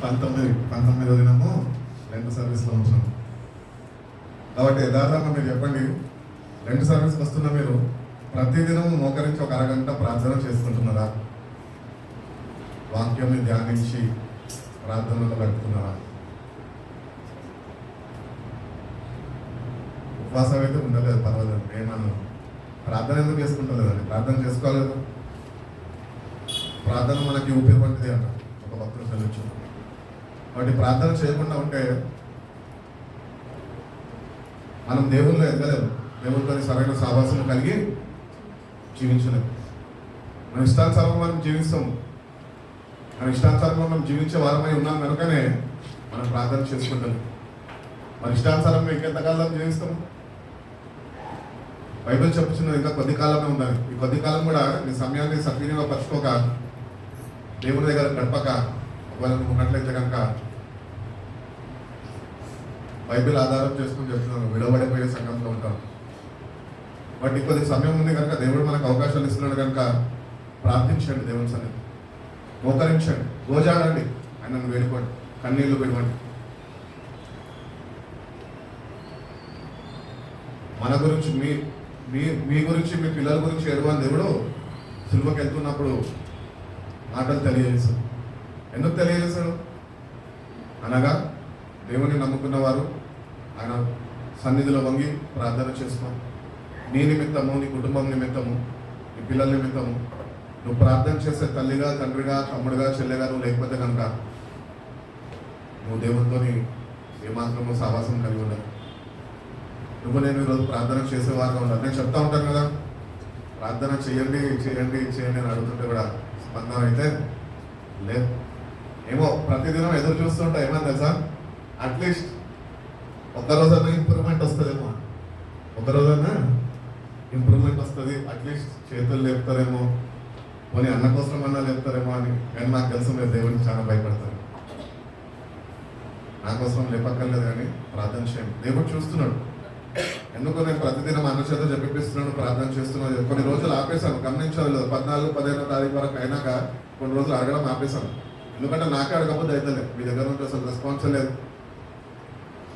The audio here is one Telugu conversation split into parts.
పంతొమ్మిదో దినము రెండు సర్వీస్లో ఉంటున్నాం. కాబట్టి యథార్థంగా మీరు చెప్పండి, రెండు సర్వీస్కి వస్తున్న మీరు ప్రతిదినం మోకరించి ఒక అరగంట ప్రార్థన చేసుకుంటున్నారా? వాక్యాన్ని ధ్యానించి ప్రార్థనలో గడుపుతున్నారా? ఉపవాసం అయితే ఉండలేదు, పర్వాలేదు, ఏమన్నా ప్రార్థన ఎందుకు చేసుకుంటలేదండి? ప్రార్థన చేసుకోలేదు. ప్రార్థన మనకి ఉపయోగపడుతుంది అంట ఒక భక్తులు చదివచ్చు. కాబట్టి ప్రార్థన చేయకుండా ఉంటే మనం దేవుళ్ళు ఎదగలేము, దేవుడితో సరైన సావాసం కలిగి జీవించలేము. మన ఇష్టానుసారంగా మనం జీవిస్తాము. మన ఇష్టానుసారంగా మనం జీవించే వారమై ఉన్నాం కనుకనే మనం ప్రార్థన చేసుకుంటాం. మన ఇష్టానుసారంగా ఇంకెంతకాలం జీవిస్తాము? బైబిల్ చెప్పుచున్నది ఇంకా కొద్ది కాలమే ఉండాలి. ఈ కొద్ది కాలం కూడా నీ సమయాన్ని సద్వినియోగపరచుకోక, దేవుడి దగ్గర గడపక, ఒకవేళ నువ్వు ఉన్నట్లయితే కనుక బైబిల్ ఆధారం చేసుకుని చెప్తున్నాను, విడవడిపోయే సంఘంలో ఉంటాం. బట్ కొద్ది సమయం ఉంది కనుక దేవుడు మనకు అవకాశాలు ఇస్తున్నాడు కనుక ప్రార్థించండి, దేవుని సన్నిధి మోకరించండి, గోజాడండి, ఆయనను వేడుకోండి, కన్నీళ్లు పెడవండి. మన గురించి మీ గురించి, మీ పిల్లల గురించి ఏడవని దేవుడు సిలువకి వెళ్తున్నప్పుడు మాటలు తెలియజేశాడు. ఎందుకు తెలియజేశాడు అనగా, దేవుని నమ్ముకున్న వారు ఆయన సన్నిధిలో వంగి ప్రార్థన చేసుకో. నీ నిమిత్తము, నీ కుటుంబం నిమిత్తము, నీ పిల్లల నిమిత్తము నువ్వు ప్రార్థన చేసే తల్లిగా, తండ్రిగా, తమ్ముడిగా, చెల్లెగా నువ్వు లేకపోతే కనుక నువ్వు దేవునితో ఏమాత్రమో సావాసం కలిగి ఉండదు. నువ్వు నేను ఈరోజు ప్రార్థన చేసేవారుగా ఉండాలి. నేను చెప్తా ఉంటాను కదా, ప్రార్థన చేయండి చేయండి చేయండి అని అడుగుతుంటే కూడా స్పందన అయితే లేదు. ఏమో ప్రతిదినం ఎదురు చూస్తుంటా, ఏమన్నా తెలుసా, అట్లీస్ట్ ఒక్కరోజైనా ఇంప్రూవ్మెంట్ వస్తుందేమో, ఒకరోజైనా ఇంప్రూవ్మెంట్ వస్తుంది, అట్లీస్ట్ చేతులు లేపుతారేమో, పోనీ అన్న కోసం అన్నా లేపుతారేమో అని. కానీ నాకు తెలుసు మీరు దేవుడికి చాలా భయపడతారు. నా కోసం లేపక్కర్లేదు కానీ ప్రార్థన చేయండి. దేవుడు చూస్తున్నాడు. ఎందుకు నేను ప్రతిదినం అన్న చేత చెప్పిస్తున్నాను, ప్రార్థన చేస్తున్నాను. కొన్ని రోజులు ఆపేశాను, గమనించాలి. 14, 15వ తారీఖు వరకు అయినాక కొన్ని రోజులు అడగడం ఆపేశాను. ఎందుకంటే నాకే అడగకపోతే అయితలేదు, మీ దగ్గర నుంచి అసలు రెస్పాన్స్ లేదు.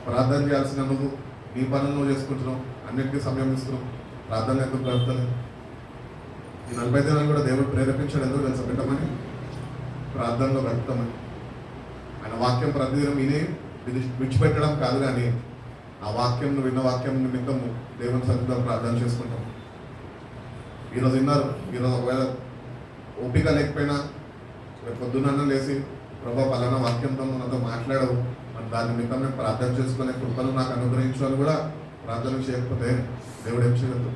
ప్రార్థన చేయాల్సిన నువ్వు నీ పనులు నువ్వు చేసుకుంటున్నావు, అన్నింటికీ సమయం ఇస్తున్నావు, ప్రార్థనలు ఎందుకు గడుపుతలేదు? ఈ 40 దినాలు కూడా దేవుడు ప్రేరేపించాడు ఎందుకు తెలుసు, పెట్టమని, ప్రార్థనలో గడుపుతామని. ఆయన వాక్యం ప్రతిదినం విని విడిచిపెట్టడం కాదు, కానీ ఆ వాక్యం విన్న వాక్యం నిమిత్తము దేవుని సన్నిధిలో ప్రార్థన చేసుకుంటాం. ఈరోజు విన్నారు, ఈరోజు ఒకవేళ ఓపిక లేకపోయినా పొద్దున్న లేచి ప్రభా పలానా వాక్యంతో మనతో మాట్లాడవు, మరి దాని నిమిత్తం నేను ప్రార్థన చేసుకునే కృపను నాకు అనుగ్రహించు అని కూడా ప్రార్థన చేయకపోతే దేవుడు ఏం చేయగలదు?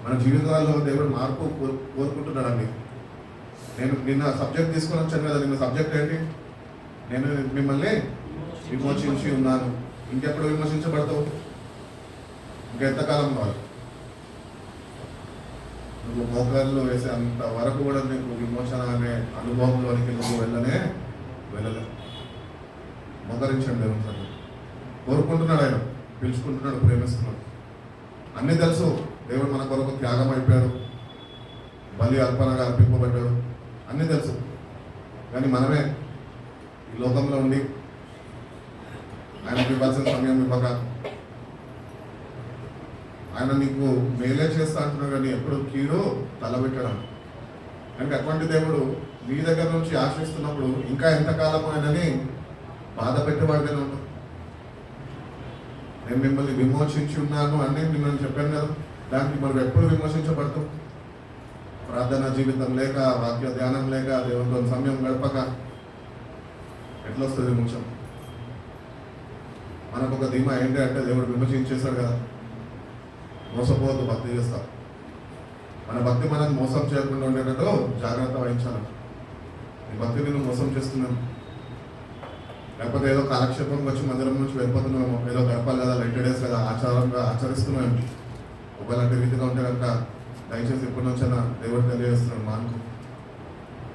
మన జీవితాల్లో దేవుడు మార్పు కోరుకుంటున్నాడండి. నేను నిన్న సబ్జెక్ట్ తీసుకొని వచ్చాను కదా, నిన్న సబ్జెక్ట్ ఏంటి? నేను మిమ్మల్ని విమోచించి ఉన్నాను. ఇంకెప్పుడు విమర్శించబడతావు? ఇంకెంతకాలం కాదు? నువ్వు మోకాళ్ళు వేసే అంత వరకు కూడా నీకు విమోచన అనే అనుభవంలోనికి నువ్వు వెళ్ళలేదు. మోకరించండి, దేవుని సన్నిధిలో కోరుకుంటున్నాడు, ఆయన పిలుచుకుంటున్నాడు, ప్రేమిస్తున్నాడు. అన్నీ తెలుసు, దేవుడు మన కొరకు త్యాగం అయిపోయాడు, బలి అర్పణగా అర్పింపబడ్డాడు, అన్నీ తెలుసు. కానీ మనమే ఈ లోకంలో ఉండి ఆయనకు ఇవ్వాల్సిన సమయం ఇవ్వక, ఆయన నీకు మేలే చేస్తా అంటున్నాడు కానీ ఎప్పుడు కీడు తలబెట్టడం. అంటే అటువంటి దేవుడు నీ దగ్గర నుంచి ఆశిస్తున్నప్పుడు ఇంకా ఎంతకాలం ఆయనని బాధ పెట్టేవాడిగానే ఉంటాం. నేను మిమ్మల్ని విమోచించి ఉన్నాను అని మిమ్మల్ని చెప్పాను కదా, దానికి మనం ఎప్పుడు విమోచించబడతాం? ప్రార్థన జీవితం లేక, వాక్య ధ్యానం లేక, దేవునితో సమయం గడపక ఎట్లా వస్తుంది విమోచం? మనకు ఒక ధీమా ఏంటి అంటే, దేవుడు విమోచించేశాడు కదా, మోసపోవద్దు, భక్తి చేస్తాం. మన భక్తి మనం మోసం చేయకుండా ఉండేటట్టు జాగ్రత్త వహించాలి. ఈ భక్తి నేను మోసం చేస్తున్నాను, లేకపోతే ఏదో కాలక్షేపం వచ్చి మందిరం నుంచి వెళ్ళిపోతున్నాము, ఏదో గడపాలి కదా, 90 డేస్ కదా ఆచారంగా ఆచరిస్తున్నాము. ఒకలాంటి రీతిగా ఉంటే కనుక దయచేసి ఇప్పటి నుంచైనా దేవుడు తెలియజేస్తున్నాడు, మాకు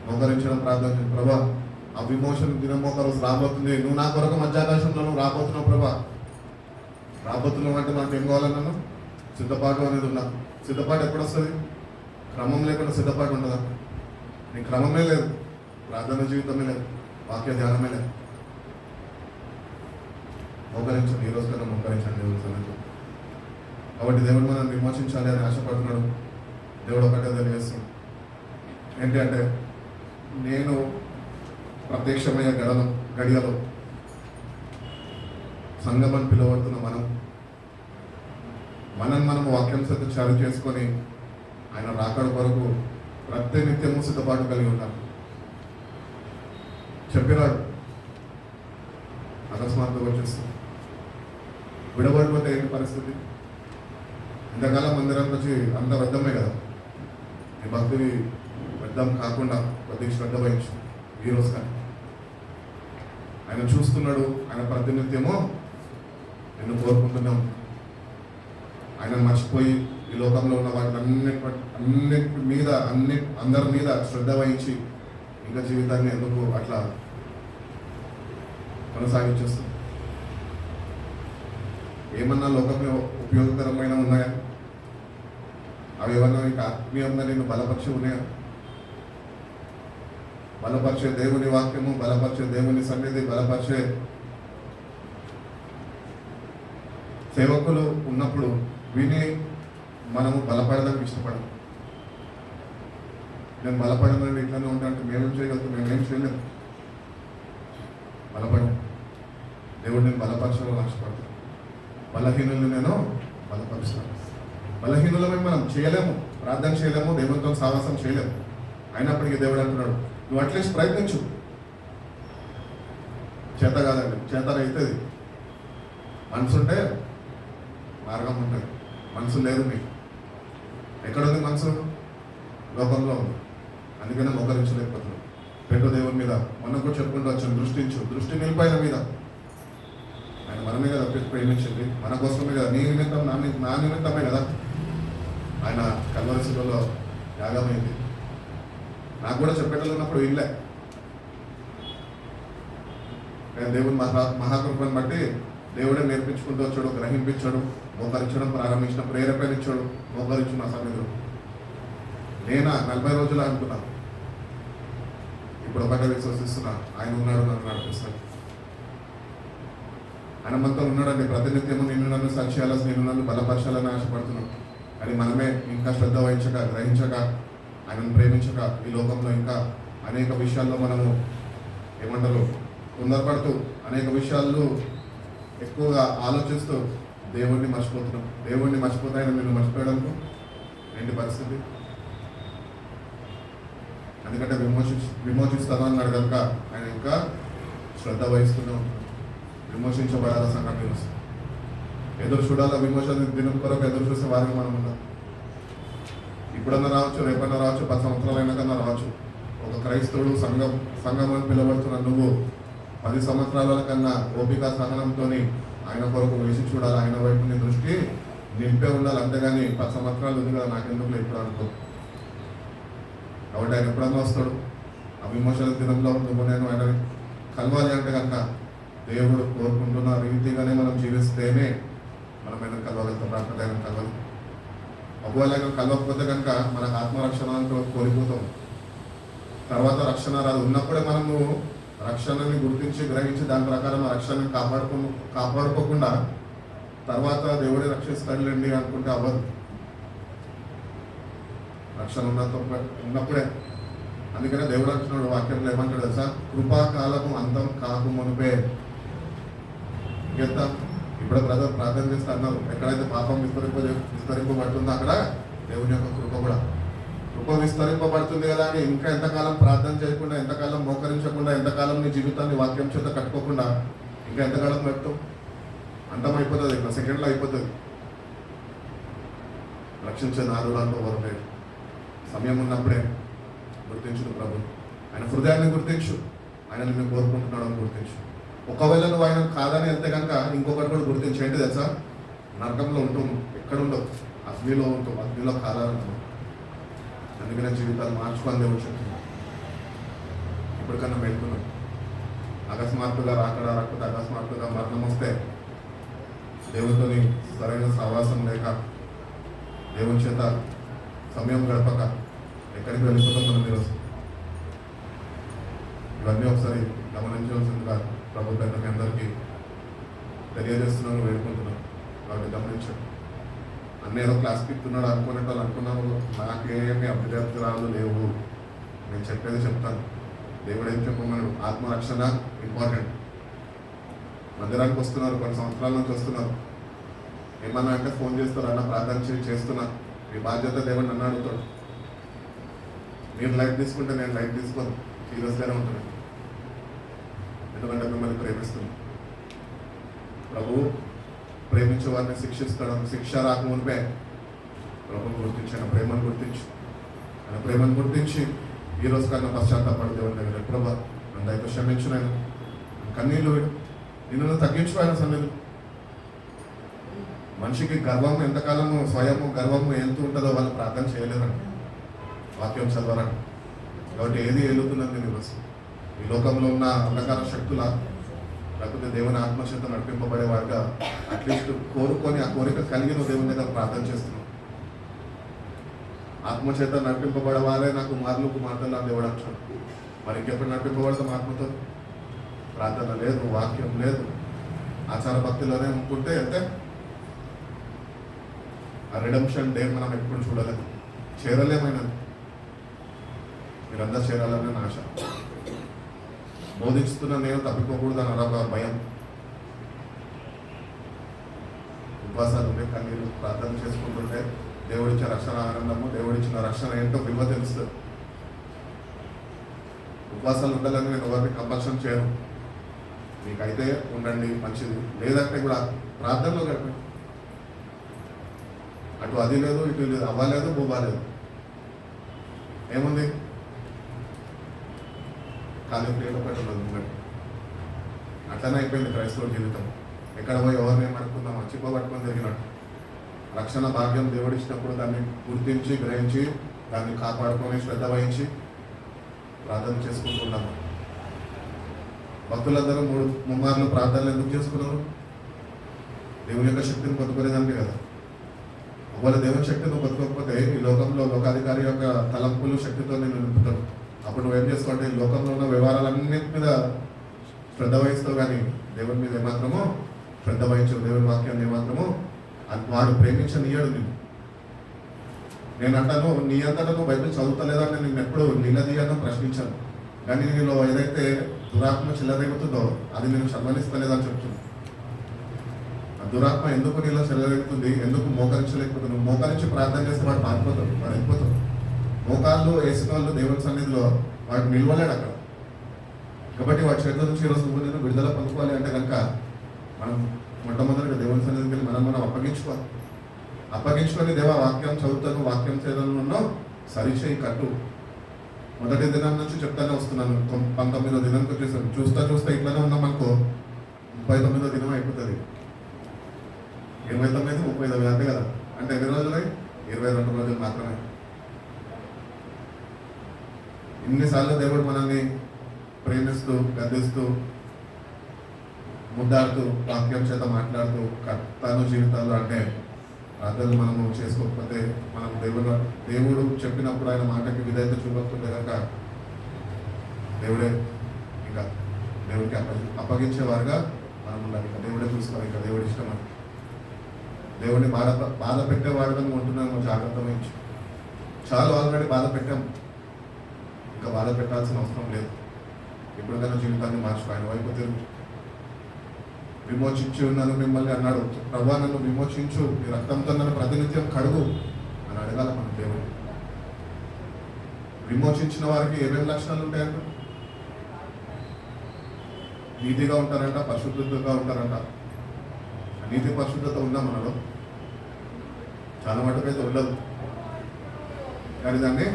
మోకరించడం, ప్రార్థన. ప్రభా, ఆ విమోచన దినం ఒక రోజు రాబోతుంది, నువ్వు నా కొరకు మధ్యాకాశంలో నువ్వు రాబోతున్నావు ప్రభా. రాబోతున్నావు అంటే మనకు ఏం కావాలన్నాను? సిద్ధపాటు అనేది ఉన్నా. సిద్ధపాటు ఎప్పుడు వస్తుంది? క్రమం లేకుండా సిద్ధపాటు ఉండదా? నీ క్రమమే లేదు, ప్రార్థన జీవితమే లేదు. వాక్య ధ్యానమే లేదు. మోకరించండి, ఈ రోజు కన్నా మోకరించండి దేవుని సన్నిధిలో. కాబట్టి దేవుడు మనం విమోచించాలి అని ఆశపడుతున్నాడు. దేవుడు ఒకటే తెలియజేస్తుంది ఏంటి అంటే, నేను ప్రత్యక్షమయ్యే గడియలో సంగమం పిలువబడుతున్న మనం వాక్యం చేత చాలు చేసుకొని ఆయన రాకడ కొరకు ప్రతినిత్యము సిద్ధపాటు కలిగి ఉంటాను. చెప్పినాడు, అకస్మాత్తుగా వచ్చేస్తుంది. విడబడిపోతే ఏంటి పరిస్థితి? ఇంతకాలం మందిరానికి వచ్చి అంత వ్యర్థమే కదా. ఈ భక్తుడి వ్యర్థం కాకుండా కొద్దిగా శ్రద్ధ వహించు ఈరోజు. కానీ ఆయన చూస్తున్నాడు, ఆయన ప్రతినిత్యము నిన్ను కోరుకుంటున్నాం. ఆయన మర్చిపోయి ఈ లోకంలో ఉన్న వాటి అన్నిటి మీద అందరి మీద శ్రద్ధ వహించి ఇంకా జీవితాన్ని ఎందుకు అట్లా కొనసాగించేస్తుంది? ఏమన్నా లోకంలో ఉపయోగకరమైన ఉన్నాయా? అవి ఏమన్నా నీకు ఆత్మీయంగా నేను బలపరిచి ఉన్నాయా? బలపరిచే దేవుని వాక్యము, బలపరిచే దేవుని సన్నిధి, బలపరిచే సేవకులు ఉన్నప్పుడు విని మనము బలపడడానికి ఇష్టపడము. నేను బలపడమని ఇట్లానే ఉంటానంటే మేమేం చేయగలుగుతాం? మేమేం చేయలేము. బలపడం దేవుడు నేను బలపరచాలని ఆశపడతాను. బలహీనులు నేను బలపరుస్తాను. బలహీనులమే మనం చేయలేము, ప్రార్థన చేయలేము, దేవునితో సావాసం చేయలేము. అయినప్పటికీ దేవుడు అంటున్నాడు, నువ్వు అట్లీస్ట్ ప్రయత్నించు. చేత కాదండి, చేత అవుతుంది. మనసు ఉంటే మార్గం ఉంటుంది. మనసు లేదు మీకు. ఎక్కడుంది మనసు? లోకంలో ఉంది. అందుకనే మోకరించలేకపోతున్నాం. పెట్టు దేవుని మీద. మొన్న కూడా చెప్పుకుంటూ వచ్చాను, దృష్టి నిలిపాయన మీద. ఆయన మనమే కదా ప్రేమించింది, మన కోసమే కదా. నీ నిమిత్తం, నా నిమిత్తమే కదా ఆయన కల్వరి శిలువలో యాగమైంది. నాకు కూడా చెప్పేటలు ఉన్నప్పుడు ఇల్లే. నేను దేవుని మహాకృపను బట్టి దేవుడే నేర్పించుకుంటూ వచ్చాడు, గ్రహింపించాడు, మోకరించడం ప్రారంభించిన, ప్రేరేపణించాడు, మోకరించు నా సన్నిధిలో. నేనా 40 రోజులు అనుకున్నాను. ఇప్పుడు ఒకటే విశ్వసిస్తున్నా, ఆయన ఉన్నాడు, నన్ను నడిపిస్తాడు. ఆయన మనతో ఉన్నాడండి. ప్రతినిత్యము నిన్ను నన్ను సరిచేయాలని, నేను నన్ను బలపరచాలని ఆశపడుతున్నాను. కానీ మనమే ఇంకా శ్రద్ధ వహించక, గ్రహించక, ఆయనను ప్రేమించక ఈ లోకంలో ఇంకా అనేక విషయాల్లో మనము ఏమంటారు తొందరపడుతూ అనేక విషయాల్లో ఎక్కువగా ఆలోచిస్తూ దేవుణ్ణి మర్చిపోతున్నాం. దేవుణ్ణి మర్చిపోతే ఆయన నిన్ను మర్చిపోయడానికి ఏంటి పరిస్థితి? ఎందుకంటే విమోచిస్తాను అన్నాడు కనుక ఆయన ఇంకా శ్రద్ధ వహిస్తున్నాం. విమోచించబడాల సంఘటన ఎదురు చూడాలా? విమోచన దినం కొరకు ఎదురు చూసే వారికి మనం ఉన్నాం. ఇప్పుడన్నా రావచ్చు, రేపన్నా రావచ్చు, 10 సంవత్సరాలైనా కన్నా రావచ్చు. ఒక క్రైస్తవుడు సంఘం అని పిలవడుతున్న నువ్వు 10 సంవత్సరాల కన్నా ఓపిక సహనంతో ఆయన కొరకు వేసి చూడాలి. ఆయన వైపు నీ దృష్టి నింపే ఉండాలి. అంతేగాని 10 సంవత్సరాలు ఉంది కదా నాకెందుకు ఎప్పుడు అనుకో. కాబట్టి ఆయన ఎప్పుడన్నా వస్తాడు. ఆ విమోచన దినంలో నువ్వు నేను ఆయన కలవాలి అంటే కనుక దేవుడు కోరుకుంటున్న రీతిగానే మనం జీవిస్తేనే మనం ఆయన కలవగలుగుతాం. రాకపోతే ఆయన కలవాలి. ఒకవేళ ఆయన కలవకపోతే కనుక మనకు ఆత్మరక్షణతో కోల్పోతాం. తర్వాత రక్షణ రాదు. ఉన్నప్పుడే మనము రక్షణని గుర్తించి, గ్రహించి దాని ప్రకారం ఆ రక్షణని కాపాడుకోకుండా తర్వాత దేవుడే రక్షిస్తాడులేండి అనుకుంటే అవ్వదు. రక్షణ ఉన్నప్పుడే. అందుకనే దేవుడు అంటున్నాడు వాక్యంలో ఏమంటాడు తెలుసా? కృపాకాలము అంతం కాకు మునిపే. ఇంకెంత ఇప్పుడు బ్రదర్ ప్రార్థన చేస్తే అన్నారు, ఎక్కడైతే పాపం విస్తరింపబడుతుందో అక్కడ దేవుని యొక్క కృప విస్తరింపబడుతుంది కదా అని ఇంకా ఎంతకాలం ప్రార్థన చేయకుండా, ఎంతకాలం మోకరించకుండా, ఎంతకాలం నీ జీవితాన్ని వాక్యం చేత కట్టుకోకుండా ఇంకా ఎంతకాలం పెడతావు? అంతమైపోతుంది. ఇంకా సెకండ్లో అయిపోతుంది. రక్షించే నాలుగు అంటూ వరకే సమయం ఉన్నప్పుడే గుర్తించు ప్రభు. ఆయన హృదయాన్ని గుర్తించు. ఆయన నిన్ను కోరుకుంటున్నాడు అని గుర్తించు. ఒకవేళ నువ్వు ఆయన కాదని వెళ్తే కనుక ఇంకొకటి కూడా గుర్తించు. ఏంటి తెలుసా? నరకంలో ఉంటాం, ఎక్కడ ఉండవు, అగ్నిలో ఉంటాం, అగ్నిలో కాలాలంటాం. అందుకనే జీవితాలు మార్చుకొని దేవుడు చెప్తున్నాం. ఇప్పటికన్నా వెళ్తున్నాం. అకస్మాత్తుగా రాకపోతే అకస్మాత్తుగా మరణం వస్తే దేవునితో సరైన సహవాసం లేక, దేవుని చేత సమయం గడపక ఎక్కడికి వెళ్ళిపోతాం మనం ఈరోజు. ఇవన్నీ ఒకసారి గమనించవలసిందిగా ప్రభు పెద్ద మీ అందరికీ తెలియజేస్తున్నాను, వేడుకుంటున్నాను. కాబట్టి గమనించండి. అన్నీ ఏదో క్లాస్ పిక్తున్నాడు అనుకునేట్టు వాళ్ళు అనుకున్నాము. నాకేమి అభ్యర్థురాలు లేవు. నేను చెప్పేది చెప్తాను. దేవుడు ఏం చెప్పమన్నాడు? ఆత్మరక్షణ ఇంపార్టెంట్. మందిరానికి వస్తున్నారు, కొన్ని సంవత్సరాల నుంచి వస్తున్నారు. ఏమన్నా అంటే ఫోన్ చేస్తారు, అన్న ప్రార్థన చేస్తున్నా. మీ బాధ్యత దేవుడిని నన్ను అడుగుతాడు. మీరు లైట్ తీసుకుంటే నేను లైట్ తీసుకోను, సీరియస్గానే ఉంటుంది. ఎందుకంటే మిమ్మల్ని ప్రేమిస్తున్నాను. ప్రభు ప్రేమించే వారిని శిక్షిస్తాడు. శిక్ష రాకమునిపే ప్రభుని గుర్తించి, ఆయన ప్రేమను గుర్తించి, ఆయన ప్రేమను గుర్తించి ఈ రోజు కన్నా పశ్చాత్తాపడు దేవుని దగ్గర. ప్రభా నన్ను అయితే క్షమించు, నేను కన్నీళ్ళు నిన్ను తగ్గించు ఆయన సన్నిధి. మనిషికి గర్వం ఎంతకాలము, స్వయము గర్వము వెళ్తూ ఉంటుందో వాళ్ళు ప్రార్థన చేయలేరండి, వాక్యం చదవరండి. కాబట్టి ఏది వెళ్తున్నది ఈరోజు ఈ లోకంలో ఉన్న అంధకార శక్తుల, లేకపోతే దేవుని ఆత్మచేత నడిపింపబడేవాడుగా అట్లీస్ట్ కోరుకొని ఆ కోరిక కలిగి నువ్వు దేవుని దగ్గర ప్రార్థన చేస్తున్నావు. ఆత్మచేత నడిపింపబడేవారే నాకు కుమారులు కుమార్తెలు అని దేవుడు అంటాడు. మరి ఇంకెప్పుడు నడిపింపబడతాం ఆత్మతో? ప్రార్థన లేదు, వాక్యం లేదు, ఆచార భక్తిలోనే ఉంటుంటే అయితే ఆ రిడమ్షన్ డే మనం ఎప్పుడు చూడలేదు, చేరలేమైనది. మీరందరూ చేరాలని నా ఆశ. బోధిస్తున్న నేను తప్పిపోకూడదు అని ఒక భయం. ఉపవాసాలు ఉండే కన్నీరు ప్రార్థన చేసుకుంటుంటే దేవుడిచ్చిన రక్షణ ఆనందము, దేవుడిచ్చిన రక్షణ ఏంటో విలువ తెలుస్తుంది. ఉపవాసాలు ఉండాలని నేను ఎవరిని కంపల్షన్ చేయను. మీకైతే ఉండండి, మంచిది. లేదంటే కూడా ప్రార్థనలో గడపండి. అటు అది లేదు, ఇటు లేదు, అవ్వలేదు, బువ్వలేదు. ఏముంది? ఖాళీ ప్లేట్లో పెట్టలేదు. అట్లనే అయిపోయింది క్రైస్తవ జీవితం. ఎక్కడ పోయి ఎవరిని పట్టుకుందాం, చిప్ప పట్టుకొని తిరిగినట్టు. రక్షణ భాగ్యం దేవుడు ఇచ్చినప్పుడు దాన్ని గుర్తించి, గ్రహించి, దాన్ని కాపాడుకొని, శ్రద్ధ వహించి ప్రార్థన చేసుకుంటున్నాము. భక్తులందరూ ముమ్మార్లు ప్రార్థనలు ఎందుకు చేసుకున్నారు? దేవుని యొక్క శక్తిని పొందుకునేదానికి కదా. ఒకవేళ దేవుని శక్తిని పొందుకోకపోతే ఈ లోకంలో లోకాధికారి యొక్క తలంపులు శక్తితో నేను నింపుతాను. అప్పుడు నువ్వేం చేసుకోండి, ఈ లోకంలో ఉన్న వ్యవహారాలన్నింటి మీద శ్రద్ధ వహిస్తావు, కానీ దేవుని మీద ఏమాత్రమో శ్రద్ధ వహించవు. దేవుని వాక్యాన్ని ఏమాత్రమో వాడు ప్రేమించనీయడు నిన్ను. నేను అంటాను, నీ అంతటా నువ్వు బైబిల్ చదువుతలేదని నేను ఎప్పుడు నిలదీయను, ప్రశ్నించాను. కానీ నీలో ఏదైతే దురాత్మ చెల్లరేగుతుందో అది నేను చదవనిస్తలేదని చెప్తుంది. ఆ దురాత్మ ఎందుకు నీలో చెల్లరేగుతుంది, ఎందుకు మోకరించలేకపోతుంది? నువ్వు మోకరించి ప్రార్థన చేస్తే వాడు పారిపోతాడు, వాడు వెళ్ళిపోతాడు. మోకాళ్ళు వేసిన వాళ్ళు దేవుని సన్నిధిలో వాడు నిలవలేడు అక్కడ. కాబట్టి వాడి చేతుల నుంచి ఈరోజు నువ్వు నేను విడుదల పొందుకోవాలి అంటే కనుక మనం మొట్టమొదటిగా దేవుని సన్నిధికి వెళ్ళి మనం అప్పగించుకొని దేవా వాక్యం చదువుతాను, వాక్యం చేయడంలో సరిచేయి కట్టు. మొదటి దినం నుంచి చెప్తానే వస్తున్నాను. 19వ దినానికి వచ్చేసాను. చూస్తా ఇట్లానే ఉన్నాం అనుకో, 39వ దినం అయిపోతుంది. 29, 30 అంతే కదా. అంటే ఎన్ని రోజులు? 22 రోజులు మాత్రమే. ఇన్నిసార్లు దేవుడు మనల్ని ప్రేమిస్తూ, గద్దిస్తూ, ముద్దాడుతూ, వాక్యం చేత మాట్లాడుతూ కర్తను జీవితాలు అంటే ప్రార్థనలు మనము చేసుకోకపోతే, మనం దేవుడు చెప్పినప్పుడు ఆయన మాటకి విధేయత చూపకపోతే కనుక దేవుడే ఇంకా దేవుడికి అప్పగించేవారుగా మనం ఉండాలి. ఇంకా దేవుడే చూసుకోవాలి. ఇంకా దేవుడి ఇష్టం అని దేవుడిని బాధ పెట్టేవాడుగా ఉంటున్నాము. జాగ్రత్త వహించి చాలు, ఆల్రెడీ బాధ పెట్టాం, ఇంకా బాధ పెట్టాల్సిన అవసరం లేదు. ఎప్పటికైనా జీవితాన్ని మార్చుకో, ఆయన వైపు తిరుగు. విమోచించి ఉన్నాను మిమ్మల్ని అన్నాడు. ప్రభువా నన్ను విమోచించు, నీ రక్తంతో నన్ను ప్రతినిత్యం కడుగు అని అడగాల మన దేవుడు. విమోచించిన వారికి ఏమేమి లక్షణాలు ఉంటాయంట? నీతిగా ఉంటారంట, పరిశుద్ధతగా ఉంటారంట. నీతి పరిశుద్ధత ఉందా మనలో? చాలా మటుకైతే ఉండదు. కానీ దాన్ని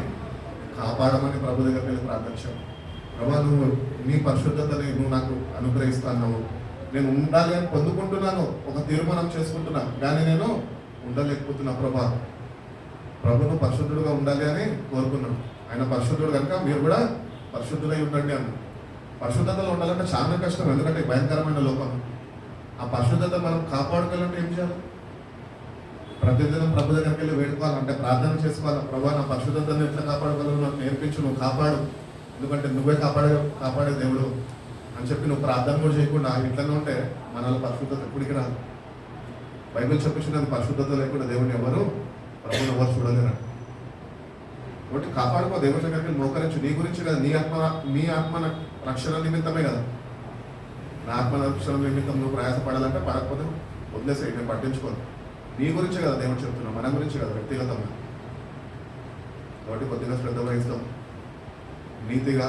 కాపాడమని ప్రభు దగ్గరికి వెళ్ళి ప్రార్థించాం. ప్రభా నువ్వు నీ పరిశుద్ధతని నువ్వు నాకు అనుగ్రహిస్తాను. నేను ఉండాలి అని పొందుకుంటున్నాను, ఒక తీర్మానం చేసుకుంటున్నా, కానీ నేను ఉండలేకపోతున్నా. ప్రభును పరిశుద్ధుడుగా ఉండాలి అని కోరుకున్నాను. ఆయన పరిశుద్ధుడు కనుక మీరు కూడా పరిశుద్ధులై ఉండండి అన్న. పరిశుద్ధతలో ఉండాలంటే చాలా కష్టం, ఎందుకంటే భయంకరమైన లోకం. ఆ పరిశుద్ధత మనం కాపాడుకోవాలంటే ఏం చేయాలి? ప్రతిదినం ప్రభు దగ్గరికి వెళ్ళి వేడుకోవాలంటే ప్రార్థన చేసుకోవాలి. ప్రభా నా పరిశుద్ధతను ఎట్లా కాపాడుకోవాలో నాకు నేర్పించు, నువ్వు కాపాడు, ఎందుకంటే నువ్వే కాపాడే దేవుడు అని చెప్పి నువ్వు ప్రార్థన కూడా చేయకుండా ఇంట్లోనే ఉంటే మనలో పరిశుద్ధత ఎప్పటికీ రాదు. బైబిల్ చెప్పించినది పరిశుద్ధత లేకుండా దేవుని ఎవరు ప్రభుని ఎవరు చూడలేరు. కాబట్టి కాపాడుకో, దేవుని దగ్గరికి మోకరించు. నీ గురించి కదా, నీ ఆత్మ రక్షణ నిమిత్తమే కదా. నా ఆత్మ రక్షణ నిమిత్తం నువ్వు ప్రయాసపడాలంటే పడకపోతే వదిలేసాయి, నేను పట్టించుకోను. నీ గురించే కదా దేవుడు చెప్తున్నావు, మన గురించి కదా వ్యక్తిగతంగా. కాబట్టి కొద్దిగా శ్రద్ధ వహిస్తాం, నీతిగా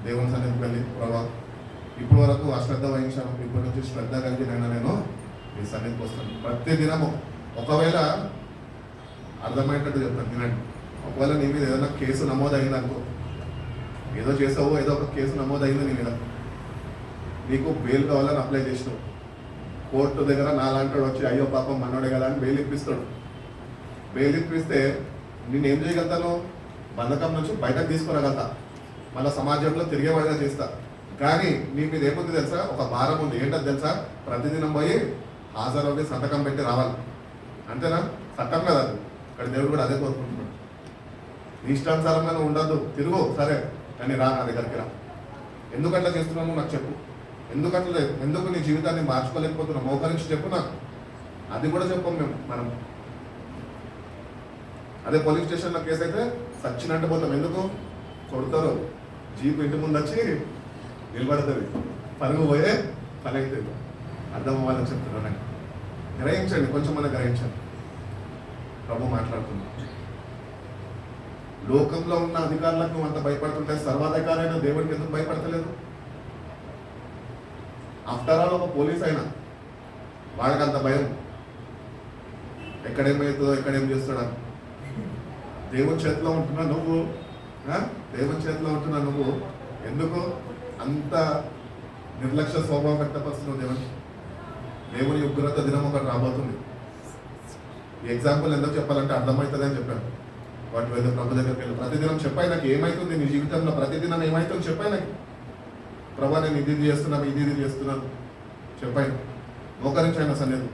దేవుని సన్నిధికి వెళ్ళి ప్రభా ఇప్పటి వరకు అశ్రద్ధ వహించాను, ఇప్పటి నుంచి శ్రద్ధ కలిగి నేను మీ సన్నిధికి వస్తాను. ప్రతి దినము ఒకవేళ అర్థమయ్యేటట్టు చెప్తాను వినండి. ఒకవేళ నీ మీద ఏదైనా కేసు నమోదైంది అనుకో, ఏదో చేసావో ఏదో ఒక కేసు నమోదైంది నీ మీద, నీకు బెయిల్ కావాలని అప్లై చేసినావు, కోర్టు దగ్గర నాలాంటి వచ్చి అయ్యో పాపం మనోడే కదా అని బెయిల్ ఇప్పిస్తాడు. బెయిల్ ఇప్పిస్తే నేనేం చేయగలుగుతాను? బంధకం నుంచి బయటకు తీసుకురాగలుగుతా, మళ్ళీ సమాజంలో తిరిగేవాడిగా చేస్తా. కానీ నీ మీద ఏముంది తెలుసా? ఒక భారం ఉంది. ఏంటది తెలుసా? ప్రతిదినం పోయి హాజరవుని సంతకం పెట్టి రావాలి. అంతేనా? చట్టం కదా అది. ఇక్కడ దేవుడు కూడా అదే కోరుకుంటున్నాడు. నీ ఇష్టానుసారంగా నువ్వు ఉండద్దు, తిరుగు సరే, కానీ రా నా దగ్గరికి రా. ఎందుకట్లా చేస్తున్నావు నాకు చెప్పు. ఎందుకు నీ జీవితాన్ని మార్చుకోలేకపోతున్నావు? మోకరించి చెప్పు నాకు. అది కూడా చెప్పం మనం. అదే పోలీస్ స్టేషన్లో కేసు అయితే సచ్చినట్టు పోతాం. ఎందుకు కొడతారు? జీప్ ఇంటి ముందు వచ్చి నిలబడుతుంది, పరుగు పోయే పని అవుతుంది. అర్థం అవ్వాలని చెప్తున్నాను. గ్రహించండి, కొంచెం మనం గ్రహించండి. ప్రభు మాట్లాడుతున్నాం. లోకంలో ఉన్న అధికారులకు అంత భయపడుతుంటే సర్వాధికారి అయినా దేవుడికి ఎందుకు భయపడతలేదు? ఆఫ్టర్ ఆల్ ఒక పోలీస్ అయినా వాడికి అంత భయం. ఎక్కడేమవుతుందో, ఎక్కడేం చేస్తాడని. దేవుని చేతిలో ఉంటున్నా నువ్వు, దేవుని చేతిలో ఉంటున్నా నువ్వు ఎందుకు అంత నిర్లక్ష్య స్వభావం వ్యక్తపరుస్తున్నావు? దేవుని ఉగ్రత దినం ఒకటి రాబోతుంది. ఈ ఎగ్జాంపుల్ ఎందుకు చెప్పాలంటే అర్థమవుతుంది అని చెప్పాను. వాటి మీద ప్రభు దగ్గరికి వెళ్ళి ప్రతిదినం చెప్పాయి నాకు ఏమవుతుంది నీ జీవితంలో, ప్రతిదినం ఏమవుతుంది చెప్పాయి నాకు. ప్రభా నేను ఇది చేస్తున్నాను, ఇది చేస్తున్నాను చెప్పాయి. మోకరించాయన సన్నిధి.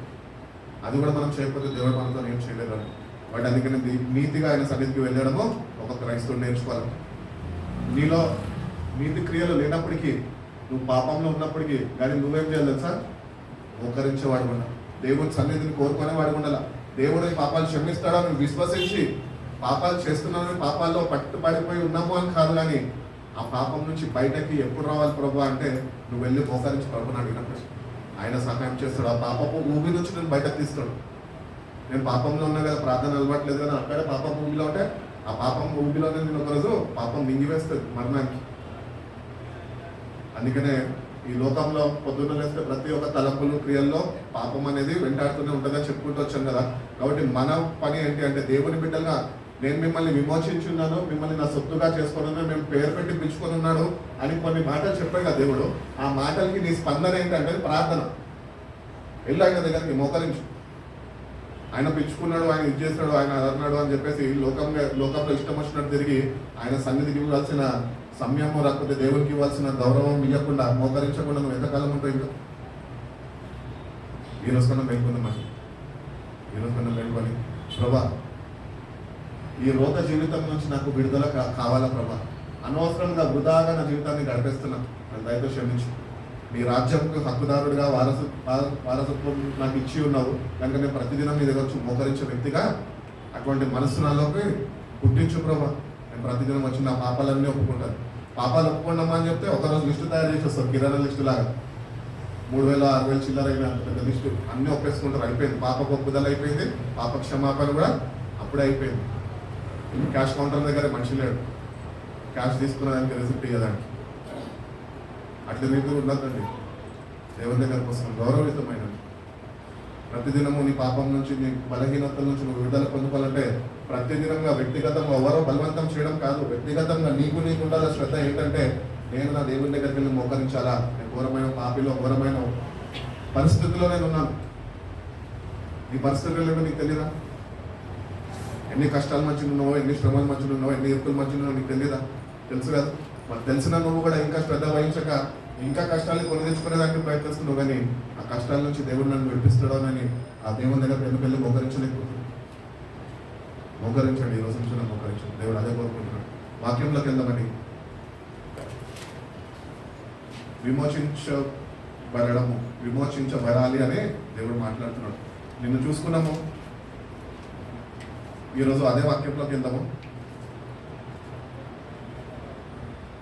అది కూడా మనం చేయకపోతే దేవుడు మనతో ఏం చేయలేదని. బట్ అందుకని నీతిగా ఆయన సన్నిధికి వెళ్ళడము ఒక క్రైస్తవుడు నేర్చుకోవాలి. నీలో నీతి క్రియలు లేనప్పటికీ, నువ్వు పాపంలో ఉన్నప్పటికీ, కానీ నువ్వేం చేయాలి తెలుసా? మోకరించేవాడు ఉండాలి. దేవుని సన్నిధిని కోరుకునేవాడు ఉండాలి. దేవుడు పాపాలు క్షమిస్తాడా నువ్వు విశ్వసించి పాపాలు చేస్తున్నాను, పాపాల్లో పట్టుబడిపోయి ఉన్నాము అని కాదు. కానీ ఆ పాపం నుంచి బయటకి ఎప్పుడు రావాలి ప్రభు అంటే నువ్వు వెళ్ళి మోకరించి ప్రభుని అడిగినప్పుడు ఆయన సహాయం చేస్తాడు. ఆ పాపపు ఊబి నుంచి నేను బయటకు తీస్తాడు. నేను పాపంలో ఉన్నా కదా, ప్రార్థన అలవాట్లేదు కదా, అక్కడే పాపం ఊబిలో ఉంటే ఆ పాపం ఊబిలోనే నేను ఒకరోజు పాపం మింగివేస్తుంది మరణానికి. అందుకనే ఈ లోకంలో పొద్దున్న లేస్తే ప్రతి ఒక్క తలంపులు క్రియల్లో పాపం అనేది వెంటాడుతూనే ఉంటుందని చెప్పుకుంటూ వచ్చాను కదా. కాబట్టి మన పని ఏంటి అంటే దేవుని బిడ్డలుగా నేను మిమ్మల్ని విమోచించున్నాను, మిమ్మల్ని నా సొత్తుగా చేసుకున్నాను, మేము పేరు పెట్టి పిలుచుకొని ఉన్నాడు అని కొన్ని మాటలు చెప్పాడు కదా దేవుడు. ఆ మాటలకి నీ స్పందన ఏంటంటే ప్రార్థన. వెళ్ళి ఆయన దగ్గరికి మోకరించు. ఆయన పిలుచుకున్నాడు, ఆయన ఇది చేస్తున్నాడు, ఆయన అదన్నాడు అని చెప్పేసి లోకంలో ఇష్టం వచ్చినట్టు తిరిగి ఆయన సన్నిధికి ఇవ్వాల్సిన సమయము రాకపోతే దేవునికి ఇవ్వాల్సిన గౌరవం ఇవ్వకుండా మోకరించకుండా నువ్వు ఎంతకాలం ఉంటావు? ఇంకా ఈరోజు కన్నా మేల్కొందామని, ఈరోజు కన్నా మేల్కొని ప్రభా ఈ రోగ జీవితం నుంచి నాకు విడుదల కావాలా ప్రభా, అనవసరంగా వృధాగా నా జీవితాన్ని గడిపేస్తున్నాను, నన్ను దయతో క్షమించు. నీ రాజ్యంకు హక్కుదారుడిగా వారసత్వం నాకు ఇచ్చి ఉన్నావు కనుక నేను ప్రతిదినం నీ దగ్గర వచ్చి మోకరించే వ్యక్తిగా అటువంటి మనస్సు నాలోకి పుట్టించు ప్రభా. నేను ప్రతిదినం వచ్చి నా పాపాలన్నీ ఒప్పుకుంటాను. పాపాలు ఒప్పుకున్నామా అని చెప్తే ఒకరోజు లిస్టు తయారు చేసి వస్తారు, కిరాణా లిస్టు లాగా 3000 6000 చిల్లర అయిన పెద్ద లిస్టు అన్నీ ఒప్పేసుకుంటారు. అయిపోయింది, పాప ఒప్పుదల అయిపోయింది, పాప క్షమాపణ కూడా అప్పుడే అయిపోయింది. క్యాష్ కౌంటర్ దగ్గర మనిషి లేడు, క్యాష్ తీసుకునేదానికి రిసిప్ట్ ఇవ్వడానికి. అట్లా రీతి ఉండద్దండి. దేవుని దగ్గరకు వస్తాం గౌరవయుతమైన ప్రతిదినము నీ పాపం నుంచి, నీ బలహీనతల నుంచి నువ్వు విడుదల పొందుకోవాలంటే ప్రతిదినంగా వ్యక్తిగతంగా ఎవరో బలవంతం చేయడం కాదు, వ్యక్తిగతంగా నీకు ఉండాల శ్రద్ధ. ఏంటంటే నేను నా దేవుని దగ్గరికి వెళ్ళి మోకరించాలా. నేను ఘోరమైన పాపిలో ఘోరమైన పరిస్థితుల్లో నేను ఉన్నాను. నీ పరిస్థితులు ఏమో నీకు తెలియదా? ఎన్ని కష్టాల మధ్య ఉన్నావో, ఎన్ని శ్రమల మధ్య ఉన్నావో, ఎన్ని ఇరుకుల మధ్య ఉన్నావో నీకు తెలియదా? తెలుసు కదా. మరి తెలిసిన నువ్వు కూడా ఇంకా శ్రద్ధ వహించక ఇంకా కష్టాన్ని కొని తెచ్చుకునేదానికి ప్రయత్నిస్తున్నావు. కానీ ఆ కష్టాల నుంచి దేవుడు నన్ను విడిపిస్తాడోనని ఆ దేవుని దగ్గర ఎందుకు వెళ్ళి మోకరించలేకపోతున్నాడు. మోకరించండి, ఈ రోజు నుంచి మోకరించండి. దేవుడు అదే కోరుకుంటున్నాడు. వాక్యంలోకి వెళ్దామని విమోచించబడాలి అని దేవుడు మాట్లాడుతున్నాడు. నిన్ను చూసుకున్నాము. ఈరోజు అదే వాక్యంలోకి వెళ్దాము.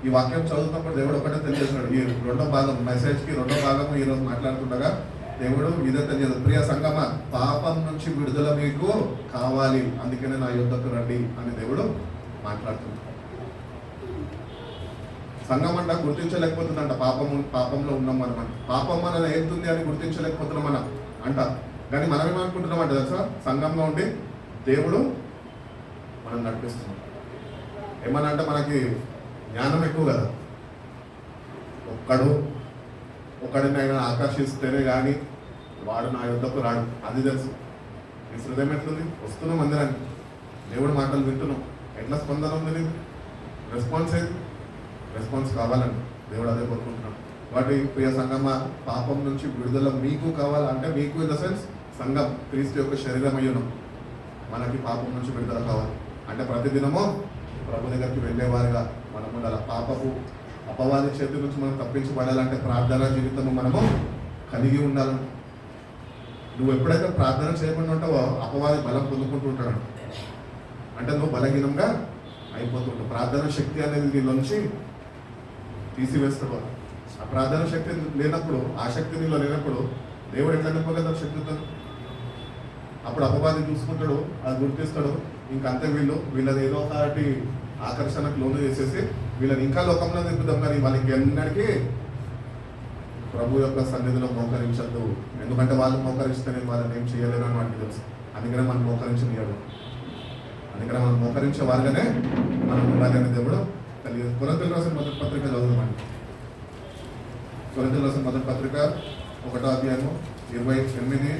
ఈ వాక్యం చదువుతున్నప్పుడు దేవుడు ఒకటే తెలియజేస్తున్నాడు. ఈ రెండో భాగం మెసేజ్కి రెండో భాగము ఈరోజు మాట్లాడుతుండగా దేవుడు ఇదే తెలియదు. ప్రియ సంగమ, పాపం నుంచి విడుదల మీకు కావాలి, అందుకనే నా యుద్ధకు రండి అని దేవుడు మాట్లాడుతున్నాడు. సంఘం అంట గుర్తించలేకపోతుందంట పాపంలో ఉన్నాం మనం. పాపం మనల్ని ఏతుంది అని గుర్తించలేకపోతున్నాం మనం అంట. కానీ మనం ఏమనుకుంటున్నాం అంటే తెలుసా, సంఘంలో ఉండి దేవుడు మనం నడిపిస్తున్నాం. ఏమన్నా అంటే మనకి జ్ఞానం ఎక్కువ కదా. ఒక్కడిని ఆయన ఆకర్షిస్తేనే కానీ వాడు నా యుద్ధకు రాడు, అది తెలుసు. నీ హృదయం ఎట్లుంది? వస్తున్నాం మందిరానికి, దేవుడు మాటలు వింటున్నాం. ఎట్లా స్పందన ఉంది నీకు? రెస్పాన్స్ ఏది? రెస్పాన్స్ కావాలని దేవుడు అదే కోరుకుంటున్నాడు. వాటి ప్రియ సంఘమ, పాపం నుంచి విడుదల మీకు కావాలంటే, మీకు ఇన్ ద సెన్స్ సంఘం క్రీస్తు యొక్క శరీరం అయ్యున్నాం. మనకి పాపం నుంచి విడుదల కావాలి అంటే ప్రతిదినము ప్రభు దగ్గరికి వెళ్ళేవారుగా మనం ఉండాలి. పాపపు అపవాది చేతి నుంచి మనం తప్పించబడాలంటే ప్రార్థనా జీవితము మనము కలిగి ఉండాలి. నువ్వు ఎప్పుడైతే ప్రార్థన చేయకుండా ఉంటావో అపవాది బలం పొందుకుంటూ ఉంటాడు. అంటే నువ్వు బలహీనంగా అయిపోతుంటావు. ప్రార్థన శక్తి అనేది నీలోంచి తీసివేస్తాడు. ఆ ప్రార్థన శక్తి లేనప్పుడు, ఆ శక్తి నీలో లేనప్పుడు దేవుడు ఎట్లా నింపగలరు శక్తితో? అప్పుడు అపవాది చూసుకుంటాడు, అది గుర్తిస్తాడు. ఇంకంతే వీళ్ళది ఏదో ఒకటి ఆకర్షణకు లోను చేసేసి వీళ్ళని ఇంకా లోకంలో నింపుదాం, కానీ వాళ్ళకి ఎన్నటికీ ప్రభు యొక్క సన్నిధిలో మోకరించద్దు. ఎందుకంటే వాళ్ళు మోకరిస్తేనే వాళ్ళని ఏం చేయలేరు అని వాడికి తెలుసు. అందుకనే మనం మోకరించనియడు. అందుకనే మనం మోకరించే వారుగానే మనం ఉండాలని దేవుడు తెలియదు. కొరింథీయులకు రాసిన మొదటి పత్రిక చదువుదామండి. కొరింథీయులకు రాసిన మొదటి పత్రిక 1వ అధ్యాయము 28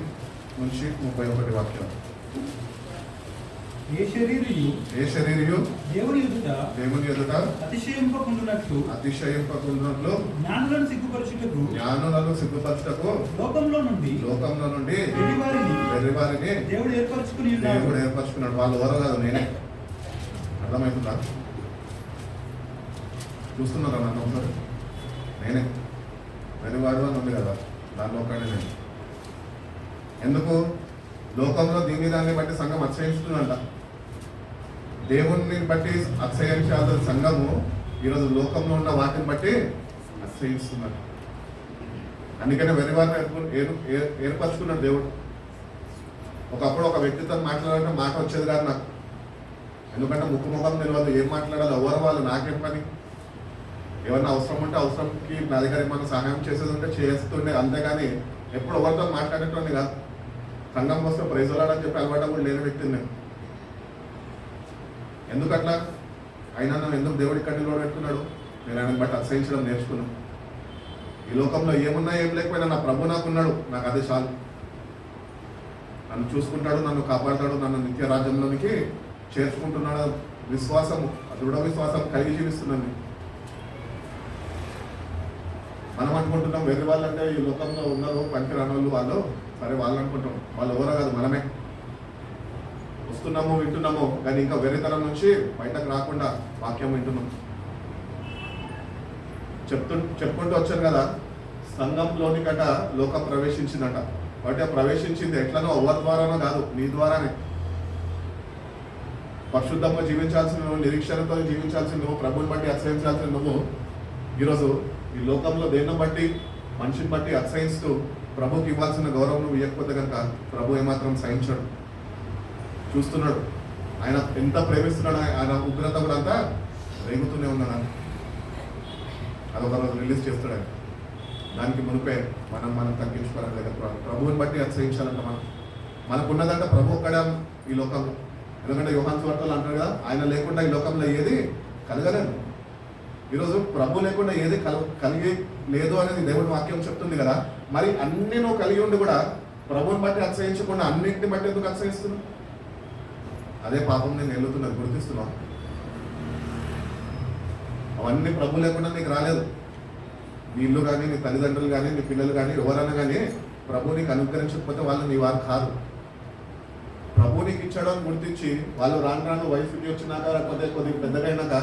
నుంచి 31 వాక్యాలు. ఏ శరీరియు దేవుని ఎదుట అతిశయింపకుండునట్లు జ్ఞానులను సిగ్గుపరచుటకు లోకంలో నుండి వెర్రివారిని దేవుడు ఏర్పరచుకున్నాడు. వాళ్ళు ఎవరో కాదు, నేనే. అర్థమవుతుందా? చూస్తున్నారా నన్ను? ఒకసారి నేనే వెర్రివాడు అని ఉంది కదా, దానిలో ఒకటి నేను. ఎందుకు? లోకంలో దాన్ని బట్టి సంఘం అతిశయిస్తుందంట. దేవుణ్ణి బట్టి అతిశయించాల్సిన సంఘము ఈరోజు లోకంలో ఉన్న వాటిని బట్టి అతిశయిస్తున్నారు. అందుకనే వెర్రివారిని ఏర్పరచుకున్నాడు దేవుడు. ఒకప్పుడు ఒక వ్యక్తితో మాట్లాడాలంటే మాట వచ్చేది కాదు నాకు. ఎందుకంటే ముఖం తెలియదు, ఏం మాట్లాడాలి, ఎవరు వాళ్ళు, నాకేం పని. ఏమన్నా అవసరం ఉంటే అవసరంకి నా దగ్గర ఏమన్నా సహాయం చేసేది ఉంటే చేస్తుండే, అంతేగాని ఎప్పుడు ఎవరితో మాట్లాడేటోని కాదు. సంఘం వస్తే ప్రైజులాడని చెప్పి అలవాటు కూడా లేని వ్యక్తిని నేను. ఎందుకు అట్లా? అయినా నన్ను ఎందుకు దేవుడి కట్టిలో పెట్టుకున్నాడు? నేను ఆయనను బట్టి అతిశయించడం నేర్చుకున్నాను. ఈ లోకంలో ఏమున్నా ఏం లేకపోయినా నా ప్రభు నాకున్నాడు, నాకు అదే చాలు. నన్ను చూసుకుంటాడు, నన్ను కాపాడుతాడు, నన్ను నిత్య రాజ్యంలోనికి చేర్చుకుంటున్నాడు. విశ్వాసము, దృఢ విశ్వాసం కలిగి జీవిస్తున్నాను. మనం అనుకుంటున్నాం వేరే వాళ్ళంటే ఈ లోకంలో ఉన్నారు పనికి రాని వాళ్ళు, సరే వాళ్ళు అనుకుంటాం. వాళ్ళు ఎవరో కాదు, మనమే. వస్తున్నాము, వింటున్నాము, కానీ ఇంకా వేరేతరం నుంచి బయటకు రాకుండా వాక్యం వింటున్నాం. చెప్పుకుంటూ వచ్చాను కదా, సంఘంలోని గట లోకం ప్రవేశించిందట. వాటి ప్రవేశించింది ఎట్లనో ఎవరి ద్వారానో కాదు, నీ ద్వారానే. పరిశుద్ధంగా జీవించాల్సిన నువ్వు, నిరీక్షణతో జీవించాల్సిన నువ్వు, ప్రభుని బట్టి అతిశయించాల్సిన నువ్వు ఈరోజు ఈ లోకంలో దేన్ని బట్టి, మనిషిని బట్టి అతిశయిస్తూ ప్రభుకి ఇవ్వాల్సిన గౌరవం నువ్వు ఇవ్వకపోతే కనుక ప్రభు ఏమాత్రం సహించాడు. చూస్తున్నాడు ఆయన ఎంత ప్రేమిస్తున్నాడు. ఆయన ఉగ్రత కూడా అంతా రేగుతూనే ఉన్నాడు. అదొక రోజు రిలీజ్ చేస్తాడు ఆయన. దానికి మునిపే మనం తగ్గించుకోవాలి దగ్గర ప్రభువుని బట్టి అతిశయించాలంట. మనకున్నదంటే ప్రభు ఒక్కడే ఈ లోకంలో. ఎందుకంటే యోహాను సువార్తలో అంటారు కదా, ఆయన లేకుండా ఈ లోకంలో ఏది కలగలేదు. ఈరోజు ప్రభు లేకుండా ఏది కలిగి లేదు అనేది దేవుడి వాక్యం చెప్తుంది కదా. మరి అన్ని నువ్వు కలిగి ఉండి కూడా ప్రభుని బట్టి అతిశయించకుండా అన్నింటిని బట్టి ఎందుకు అతిశయిస్తున్నావు? అదే పాపం నేను వెళ్తున్నది, గుర్తిస్తున్నావు. అవన్నీ ప్రభు లేకుండా నీకు రాలేదు. నీ ఇల్లు కానీ, నీ తల్లిదండ్రులు కానీ, నీ పిల్లలు కానీ, ఎవరైనా కానీ ప్రభు నీకు అనుగ్రహించకపోతే వాళ్ళు నీ వారు కాదు. ప్రభు నీకు ఇచ్చాడు అని గుర్తించి వాళ్ళు రాను వయసుకి వచ్చినాక కొద్దిగా పెద్దగైనాక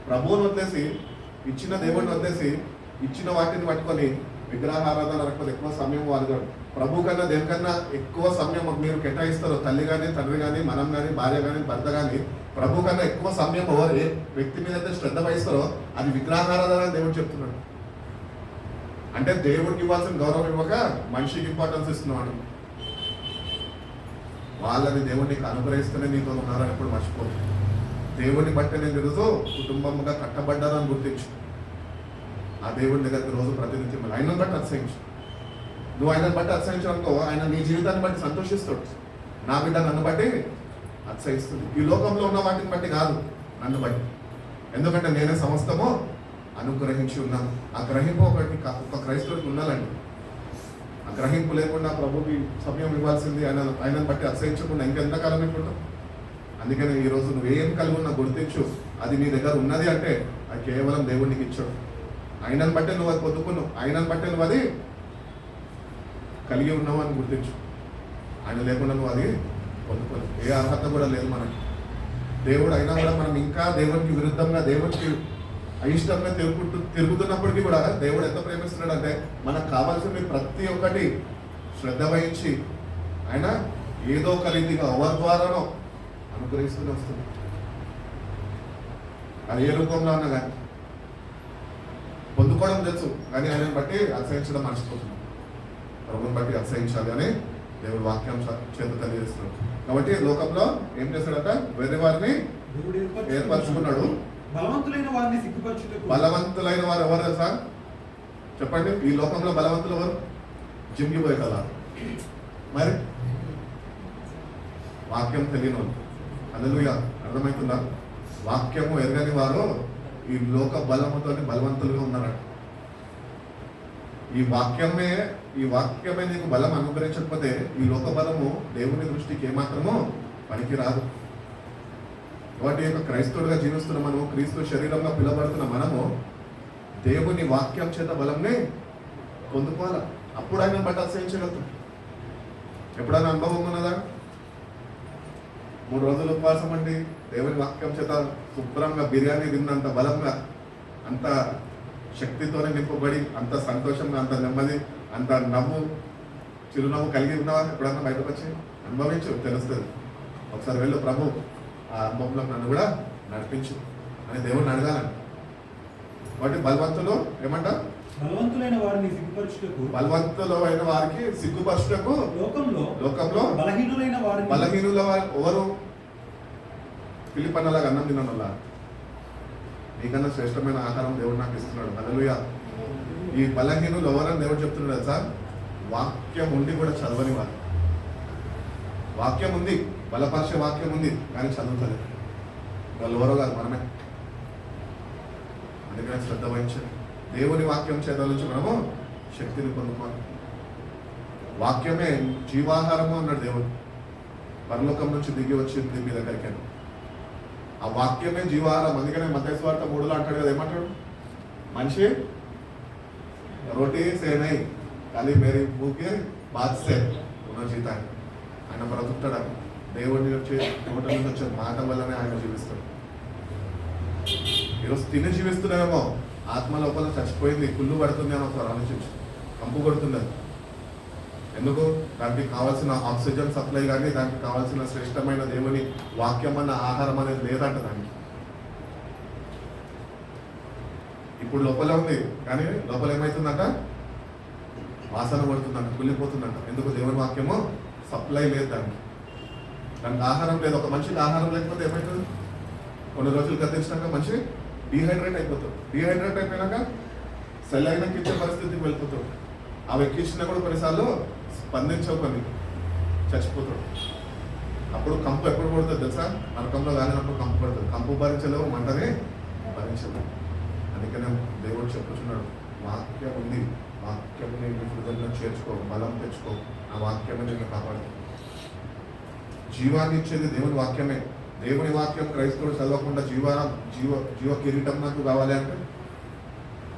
ప్రభువుని వదిలేసి, ఇచ్చిన దేవుడిని వదిలేసి ఇచ్చిన వాటిని పట్టుకొని విగ్రహారాధన లేకపోతే ఎక్కువ సమయం వాళ్ళు ప్రభు కన్నా దేనికన్నా ఎక్కువ సమయం మీరు కేటాయిస్తారు. తల్లి కానీ, తండ్రి కానీ, మనం కానీ, భార్య కానీ, భర్త కానీ ప్రభు కన్నా ఎక్కువ సమయం ఎవరు ఏ వ్యక్తి మీద అయితే శ్రద్ధ వహిస్తారో అది విగ్రహారాధన అని దేవుడు చెప్తున్నాడు. అంటే దేవుడికి ఇవ్వాల్సిన గౌరవం ఇవ్వక మనిషికి ఇంపార్టెన్స్ ఇస్తున్నాడు. వాళ్ళని దేవుడికి అనుగ్రహిస్తూనే నీతో ఉన్నారని ఎప్పుడు మర్చిపోదు. దేవుడిని బట్టి నేను ఈరోజు కుటుంబంగా కట్టబడ్డారని గుర్తించు. ఆ దేవుడి దగ్గరికి రోజు ప్రతినిత్యం ఆయనను బట్టి అతిశయించు. నువ్వు ఆయనను బట్టి అతిశయించు ఆయన నీ జీవితాన్ని బట్టి సంతోషిస్తాడు. నా బిడ్డ నన్ను బట్టి అతిశయిస్తుంది. ఈ లోకంలో ఉన్న వాటిని బట్టి కాదు, నన్ను బట్టి. ఎందుకంటే నేనే సమస్తము అనుగ్రహించి ఉన్నాను. ఆ గ్రహింపు ఒక క్రైస్తవుడికి ఉండాలండి. ఆ గ్రహింపు లేకుండా ప్రభుకి సమయం ఇవ్వాల్సింది ఆయనను బట్టి అతిశయించకుండా ఇంకెంతకాలం ఇట్లుంటాం. అందుకని ఈరోజు నువ్వు ఏం కలిగి ఉన్నా గుర్తించు. అది నీ దగ్గర ఉన్నది అంటే అది కేవలం దేవుడికి ఇచ్చాడు. ఆయనను బట్టే నువ్వు అది పొందుకున్నావు, ఆయనను బట్టే నువ్వు అది కలిగి ఉన్నావు అని గుర్తించు. ఆయన లేకుండా నువ్వు అది పొందుకోలేవు. ఏ అర్హత కూడా లేదు మనకి. దేవుడు అయినా కూడా మనం ఇంకా దేవునికి విరుద్ధంగా, దేవునికి అయిష్టంగా తిరుగుతున్నప్పటికీ కూడా దేవుడు ఎంత ప్రేమిస్తున్నాడు అంటే మనకు కావాల్సింది ప్రతి ఒక్కటి శ్రద్ధ వహించి ఆయన ఏదో ఒక రీతిగా ఎవరి ద్వారానో అనుగ్రహిస్తూనే వస్తుంది. అది ఏ రూపంలో అన్నా కానీ పొందుకోవడం తెలుసు, కానీ ఆయనను బట్టి అసహించడం మర్చిపోతున్నాం. ప్రభుని బట్టి అసహించాలి అని దేవుడు వాక్యం చేత తెలియజేస్తున్నాడు. కాబట్టి లోకంలో ఏం చేస్తాడట? వేరే వారిని ఏర్పరచుకున్నాడు. బలవంతులైన వారిని సిగ్గుపరచుటకు. బలవంతులైన వారు ఎవరు తెలుసా? చెప్పండి. ఈ లోకంలో బలవంతులు ఎవరు? జిమ్కి పోయి కదా. మరి వాక్యం తెలియని వాళ్ళు, హల్లెలూయా, అర్థమవుతుందా? వాక్యము ఎరగని వారు ఈ లోక బలముతో బలవంతులుగా ఉన్నారట. ఈ వాక్యమే నీకు బలం అనుగ్రహించకపోతే ఈ లోక బలము దేవుని దృష్టికి ఏమాత్రమో పనికి రాదు. వాటి యొక్క క్రైస్తవుడిగా జీవిస్తున్న మనము, క్రీస్తు శరీరంగా పిలబడుతున్న మనము దేవుని వాక్యం చేత బలంని పొందుకోవాలి. అప్పుడు ఆయన బట్టి అసహించగలుగుతాం. ఎప్పుడైనా అనుభవం ఉన్నదా? 3 రోజులు ఉపవాసం అండి, దేవుని వాక్యం చేత శుభ్రంగా బిర్యానీ తిన్నంత బలంగా, అంత శక్తితోనే నింపబడి, అంత సంతోషంగా, అంత నెమ్మది, అంత నవ్వు, చిరునవ్వు కలిగి ఉన్నావా? ఎప్పుడన్నా బయటకు వచ్చి అనుభవించు, తెలుస్తుంది. ఒకసారి వెళ్ళు, ప్రభు ఆ అనుభవంలో నన్ను కూడా నడిపించు అని దేవుడిని అడగాలని. కాబట్టి బలవంతులు ఏమంటారు? బలవంతులైన వారిని సిగ్గుపరచుటకు. బలవంతులు అయిన వారికి సిగ్గుపరచుటకు. లోకంలో బలహీనులైన వారిని. బలహీనుల ఎవరు? పిలిపన్నలాగా అన్నం తిననులా. నీకన్నా శ్రేష్టమైన ఆహారం దేవుడు నాకు ఇస్తున్నాడు. హల్లెలూయా. ఈ బలహీనులు ఎవరని దేవుడు చెప్తున్నాడు తెలుసా? వాక్యం ఉండి కూడా చదవని వారు. వాక్యం ఉంది, బలపరిచే వాక్యం ఉంది, కానీ చదువుతలేదు. వాళ్ళు ఎవరో కాదు, మనమే. అందుకని శ్రద్ధ వహించండి. దేవుని వాక్యం చేత నుంచి మనము శక్తిని పొందుకోవాలి. వాక్యమే జీవాహారము అన్నాడు దేవుడు. పరలోకం నుంచి దిగి వచ్చింది మీ దగ్గరికి. ఆ వాక్యమే జీవాహారం. అందుకనే మత్తయి సువార్త 3లో అంటాడు కదా, ఏమంటాడు? మనిషి రోటీ సేనై ఖాళీ మేరీ భూకే బాద్సే ఉన్న జీతాన్ని. ఆయన బ్రతుకుతాడు. దేవుడిని వచ్చే నోట నుంచి వచ్చే మాట వల్లనే ఆయన జీవిస్తాడు. ఈరోజు తిని జీవిస్తున్నామేమో, ఆత్మ లోపల చచ్చిపోయింది, కుళ్ళు పడుతుంది అని ఒకసారి ఆలోచించు. కంపు కొడుతుంది. ఎందుకు? దానికి కావాల్సిన ఆక్సిజన్ సప్లై కానీ, దానికి కావాల్సిన శ్రేష్టమైన దేవుని వాక్యం అన్న ఆహారం అనేది లేదంట దానికి. ఇప్పుడు లోపల ఉంది, కానీ లోపల ఏమవుతుందంట? వాసన పడుతుందంట, కుళ్ళిపోతుందంట. ఎందుకు? దేవుని వాక్యము సప్లై లేదు దానికి. దానికి ఆహారం లేదు. ఒక మనిషికి ఆహారం లేకపోతే ఏమవుతుంది? కొన్ని రోజులు గతించినాక మనిషి డీహైడ్రేట్ అయిపోతాడు. డీహైడ్రేట్ అయిపోయినాక సెలైనకి ఇచ్చే పరిస్థితికి వెళ్ళిపోతాడు. ఆ ఎక్కించినా కూడా కొన్నిసార్లు స్పందించవు, కొన్ని చచ్చిపోతాడు. అప్పుడు కంపు ఎప్పుడు పడుతుంది తెలుసా? నరకంలో కాలినప్పుడు కంపు పడుతుంది. కంపు భరించలేవు, మంటనే భరించలేవు. అందుకనే దేవుడు చెప్పుచున్నాడు, వాక్యం ఉంది, వాక్యం నీ హృదయంలో చేర్చుకో, బలం తెచ్చుకో. ఆ వాక్యమే నిన్ను కాపాడుతుంది. జీవాన్ని ఇచ్చేది దేవుని వాక్యమే. దేవుని వాక్యం క్రైస్తవుడు చదవకుండా జీవ కిరీటం నాకు కావాలి అంటే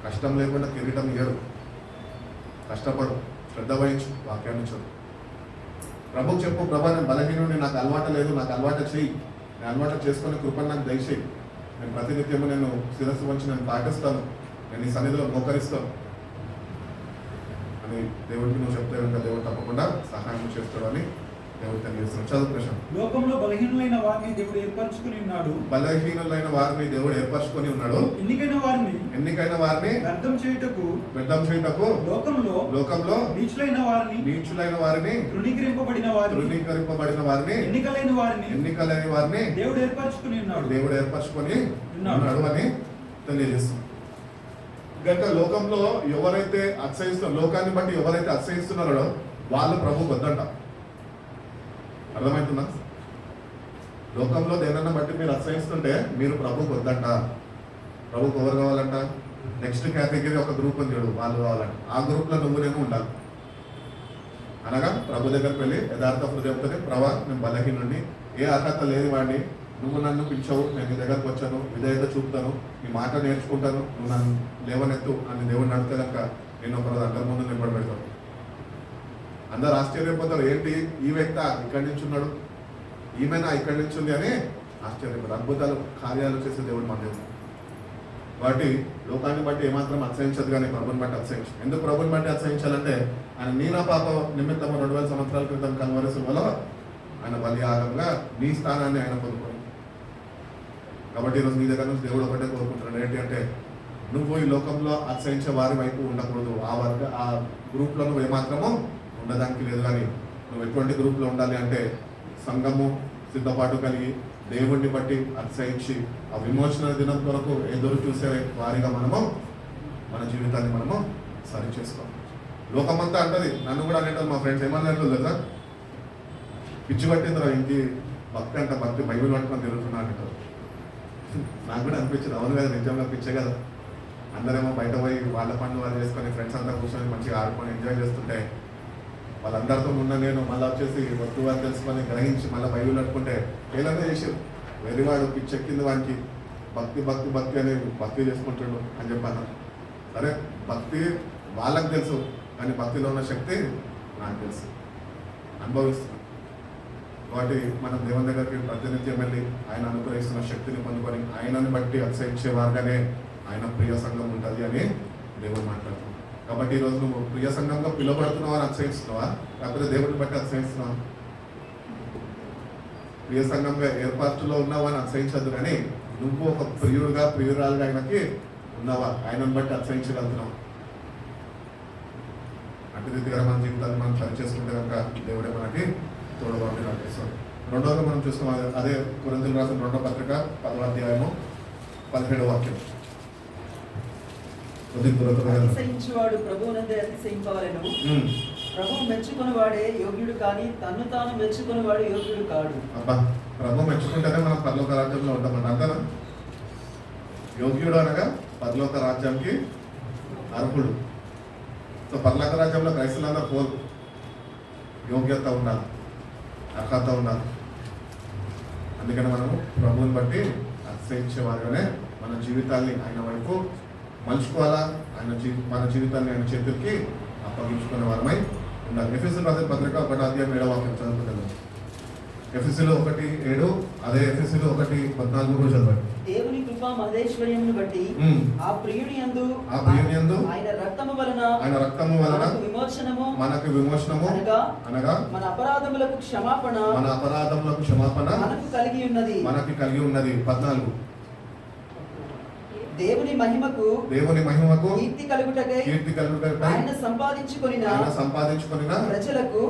కష్టం లేకుండా కిరీటం ఇయ్యడు. కష్టపడు, శ్రద్ధ వహించు, వాక్యాన్ని చదువు. ప్రభుకు చెప్పు, ప్రభా నేను బలహీనుడిని, నాకు అలవాటు లేదు, నాకు అలవాటు చెయ్యి, నేను అలవాటు చేసుకునే కృపను నాకు దయచేయి. నేను ప్రతినిత్యము నేను శిరస్సు వంచి నేను పాటిస్తాను, నేను ఈ సన్నిధిలో మోకరిస్తాను అని దేవుడికి నువ్వు చెప్తే కనుక దేవుడు తప్పకుండా సహాయం చేస్తాడు అని దేవుడు తెలియజేస్తున్నాడు. చదువు ప్రశ్న. లోకంలో బలహీనులైన వారిని దేవుడు ఏర్పరచుకుని ఉన్నాడు. బలహీనులైన వారిని దేవుడు ఏర్పరచుకొని ఉన్నాడు. ఎన్నికైన వారిని వ్యర్థం చేయుటకు లోకంలో నీచులైన వారిని తృణీకరింపబడిన వారిని ఎన్నికలైన వారిని దేవుడు ఏర్పరచుకుని ఉన్నాడు అని తెలియజేస్తుంది. కనుక లోకంలో ఎవరైతే అతిశయిస్తున్నారో, లోకాన్ని బట్టి ఎవరైతే అతిశయిస్తున్నారో వాళ్ళు ప్రభు వద్దంట. అర్థమవుతుందా? లోకంలో దేనన్నా బట్టి మీరు అతిశయిస్తుంటే మీరు ప్రభుకు వద్దంట. ప్రభుకు ఎవరు కావాలంట? నెక్స్ట్ కేటగిరీ ఒక గ్రూప్ ఉంది, వాళ్ళు కావాలంట. ఆ గ్రూప్ లో నువ్వు నేను ఉండాలి. అనగా ప్రభు దగ్గరికి వెళ్ళి యథార్థ హృదయంతోనే, ప్రభా నేను బలహీనుడిని, ఏ అర్హత లేని వాడిని, నువ్వు నన్ను పిలిచావు, నేను నీ దగ్గరకు వచ్చాను, విధేయత చూపుతాను, నీ మాట నేర్చుకుంటాను, నువ్వు నన్ను లేవనెత్తు అని దేవుడిని అడిగితే కనుక నేను ఒకరోజు అందరి ముందు నిలబడబెడతాను. అందరు ఆశ్చర్యపోతారు, ఏంటి ఈ వ్యక్తి ఇక్కడి నుంచి ఉన్నాడు, ఈమెనా ఇక్కడి నుంచి ఉంది అని ఆశ్చర్యపోతారు. అద్భుతాలు కార్యాలు చేసే దేవుడు మన దేవుడు. వాటి లోకాన్ని బట్టి ఏమాత్రం అతిశయించదు, కానీ ప్రభుని బట్టి అతిశయించు. ఎందుకు ప్రభుని బట్టి అతిశయించాలంటే ఆయన నీ నా పాప నిమిత్తం 2000 సంవత్సరాల క్రితం కల్వరి శిలువలో ఆయన బలియాగంగా నీ స్థానాన్ని ఆయన పొందుకోండి. కాబట్టి ఈరోజు నీ దగ్గర నుంచి దేవుడు ఒకటే కోరుకుంటున్నాడు, ఏంటి అంటే నువ్వు ఈ లోకంలో అతిశయించే వారి వైపు ఉండకూడదు. ఆ గ్రూప్లో నువ్వు ఏమాత్రమో ఉండడానికి లేదు. కానీ నువ్వు ఎటువంటి గ్రూప్లో ఉండాలి అంటే సంఘము సిద్ధపాటు కలిగి దేవుడిని బట్టి అతిశయించి ఆ విమోచన దినం కొరకు ఎదురు చూసే వారిగా మనము మన జీవితాన్ని మనము సరి చేసుకోవాలి. లోకమంతా అంటది, నన్ను కూడా అనేటది, మా ఫ్రెండ్స్ ఏమన్నారు లేదా, పిచ్చి పట్టిందిరా ఇంటి భక్తి అంట, భక్తి బైబిల్ పట్టుకొని తిరుగుతున్నా అంటారు. నాకు కూడా అనిపించింది, అవును కదా, నిజంగా పిచ్చే కదా. అందరేమో బయట పోయి వాళ్ళ పనులు వాళ్ళు చేసుకొని ఫ్రెండ్స్ అంతా కూర్చొని మంచిగా ఆడుకొని ఎంజాయ్ చేస్తుంటే వాళ్ళందరితో ఉన్న నేను మళ్ళీ వచ్చేసి వస్తువు అని తెలుసుకొని గ్రహించి మళ్ళీ బైబిల్ పట్టుకుంటే ఏదైనా చేసారు. వెరివాడు పిచ్చెక్కింది వానికి, భక్తి భక్తి భక్తి అని భక్తి చేసుకుంటాడు అని చెప్పాను. సరే, భక్తి వాళ్ళకి తెలుసు, కానీ భక్తిలో ఉన్న శక్తి నాకు తెలుసు, అనుభవిస్తున్నాను. కాబట్టి మనం దేవుని దగ్గరికి ప్రతినిత్యం వెళ్ళి ఆయన అనుగ్రహిస్తున్న శక్తిని పొందుకొని ఆయనను బట్టి అతిశయించే వారుగానే ఆయన ప్రియ సంఘం ఉంటుంది అని దేవుడు మాట్లాడుతున్నాం. కాబట్టి ఈరోజు నువ్వు ప్రియ సంఘంగా పిలువబడుతున్నావా అని అతిశయిస్తున్నావా, లేకపోతే దేవుడిని బట్టి అతిశయిస్తున్నావా? ప్రియ సంఘంగా ఏర్పాటులో ఉన్నావా అని అతిశయించద్దు, కానీ నువ్వు ఒక ప్రియురాలుగా ఆయనకి ఉన్నావా, ఆయనను బట్టి అతిశయించగలుగుతున్నావు. అటు రీతిగా మన జీవితాన్ని మనం సరి చేసుకుంటే కనుక దేవుడే మనకి తోడుబాటు నడిపిస్తాడు. రెండోగా మనం చూస్తాం, అదే కొరింథీయులకు రాసిన 2వ పత్రిక 10వ అధ్యాయము 17వ వాక్యం. అతిశయించువాడు ప్రభువునందే అతిశయింపవలెను. ప్రభువు మెచ్చుకునేవాడే యోగ్యుడు, కానీ తన్ను తాను మెచ్చుకునేవాడు యోగ్యుడు కాడు. అబ్బా, ప్రభు మెచ్చుకుంటేనే మనం పరలోక రాజ్యంలో ఉంటామంట. అంతేనా? యోగ్యుడు అనగా పరలోక రాజ్యానికి అర్హుడు. సో పరలోక రాజ్యంలో క్రైస్తవులందరూ పోరు. యోగ్యత ఉండాలి, అర్హత ఉండాలి. అందుకని మనము ప్రభువుని బట్టి అతిశయించే వారిగానే మన జీవితాన్ని ఆయన వైపు మలుచుకోవాలా. మన జీవితాన్ని ఆయన చేతులకి అప్పగించుకునే వారమై ఉండాలి. ఎఫెసీయులకు రాసిన పత్రిక 1వ అధ్యాయం 7వ వాక్యం చదువుకుందాం. ఎఫెసీయులు 1:7, అదే ఎఫెసీయులు 1:14 కూడా చదవండి. దేవుని కృపా మహేశ్వర్యమును బట్టి ఆ ప్రియుని యందు ఆయన రక్తము వలన మనకు విమోచనము అనగా మన అపరాధములకు క్షమాపణ మనకు కలిగి ఉన్నది. 14 దేవుని మహిమకు కీర్తి కలుగుటకై ఆయన సంపాదించుకొనిన ప్రజలకు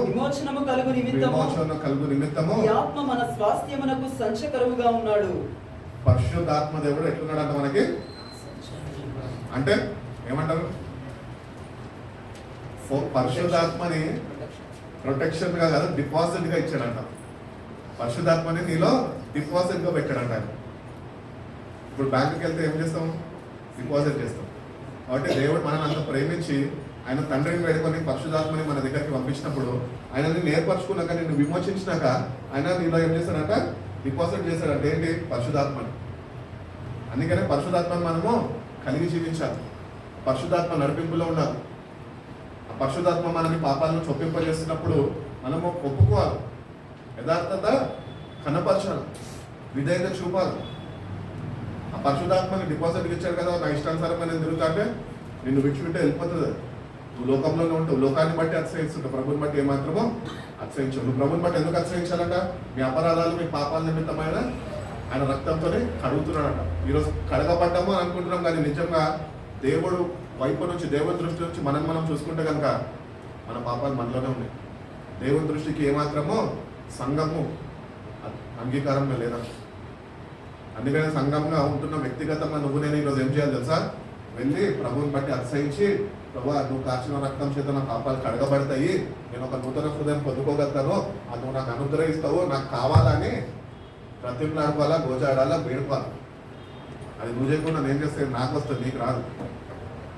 విమోచనము కలుగు నిమిత్తము ఈ ఆత్మ మన స్వాస్థ్యమునకు సంచకరువుగా ఉన్నాడు. పరిశుద్ధాత్మ దేవుడు ఎట్లున్నాడంట మనకి అంటే ఏమంటారు? పరిశుద్ధాత్మని ప్రొటెక్షన్ గా కాదు, డిపాజిట్ గా ఇచ్చాడంట. పరిశుద్ధాత్మని నీలో డిపాజిట్ గా పెట్టాడంట. ఇప్పుడు బ్యాంకుకి వెళ్తే ఏం చేస్తాం? డిపాజిట్ చేస్తాం. కాబట్టి దేవుడు మనల్ని అంత ప్రేమించి ఆయన తండ్రిని వేడుకొని పరిశుద్ధాత్మని మన దగ్గరికి పంపించినప్పుడు ఆయనని నేర్పరచుకున్నాక, నిన్ను విమోచించినాక ఆయన నీలో ఏం చేశాడంట? డిపాజిట్ చేశాడంట. ఏంటి? పరిశుద్ధాత్మని. అందుకనే పరిశుద్ధాత్మని మనము కలిగి జీవించాలి. పరిశుద్ధాత్మ నడిపింపులో ఉండాలి. ఆ పరిశుద్ధాత్మ మనని పాపాలను చొప్పింపజేస్తున్నప్పుడు మనము ఒప్పుకోవాలి, యథార్థత కనపరచాలి, విధేయత చూపాలి. ఆ పరిశుద్ధాత్మని డిపాజిట్ ఇచ్చాడు కదా, నా ఇష్టానుసారంగా నేను తిరుగుతా అంటే నిన్ను విడిచిపెట్టే వెళ్ళిపోతుంది. నువ్వు లోకంలోనే ఉంటావు, లోకాన్ని బట్టి అతిశయిస్తుంటావు, ప్రభుని బట్టి ఏమాత్రమో అతిశయించవు. నువ్వు ప్రభుని బట్టి ఎందుకు అతిశయించాలంట? మీ అపరాధాలు మీ పాపాల నిమిత్తమైన ఆయన రక్తంతోనే కడుగుతున్నాడంట. ఈరోజు కడగబడ్డాము అని అనుకుంటున్నాం, కానీ నిజంగా దేవుడు వైపు నుంచి, దేవుని దృష్టి నుంచి మనం చూసుకుంటే కనుక మన పాపాలు మనలోనే ఉన్నాయి. దేవుని దృష్టికి ఏమాత్రమో సంఘము అంగీకారంగా లేదా. అందుకని సంఘంగా ఉంటున్న వ్యక్తిగతంగా నువ్వు నేను ఈరోజు ఏం చేయాలి తెలుసా? వెళ్ళి ప్రభువుని బట్టి అతిశయించి, ప్రభా నువ్వు కార్చిన రక్తం చేత నా పాపాలు కడగబడతాయి, నేను ఒక నూతన హృదయం పొందుకోగలుగుతాను, అది నువ్వు నాకు అనుగ్రహిస్తావు, నాకు కావాలని ప్రతిమలాడుకోవాలా, గోజాడాలా, వేడుకోవాలి. అది నువ్వు చేయకుండా నేను చేస్తే నాకు వస్తుంది, నీకు రాదు.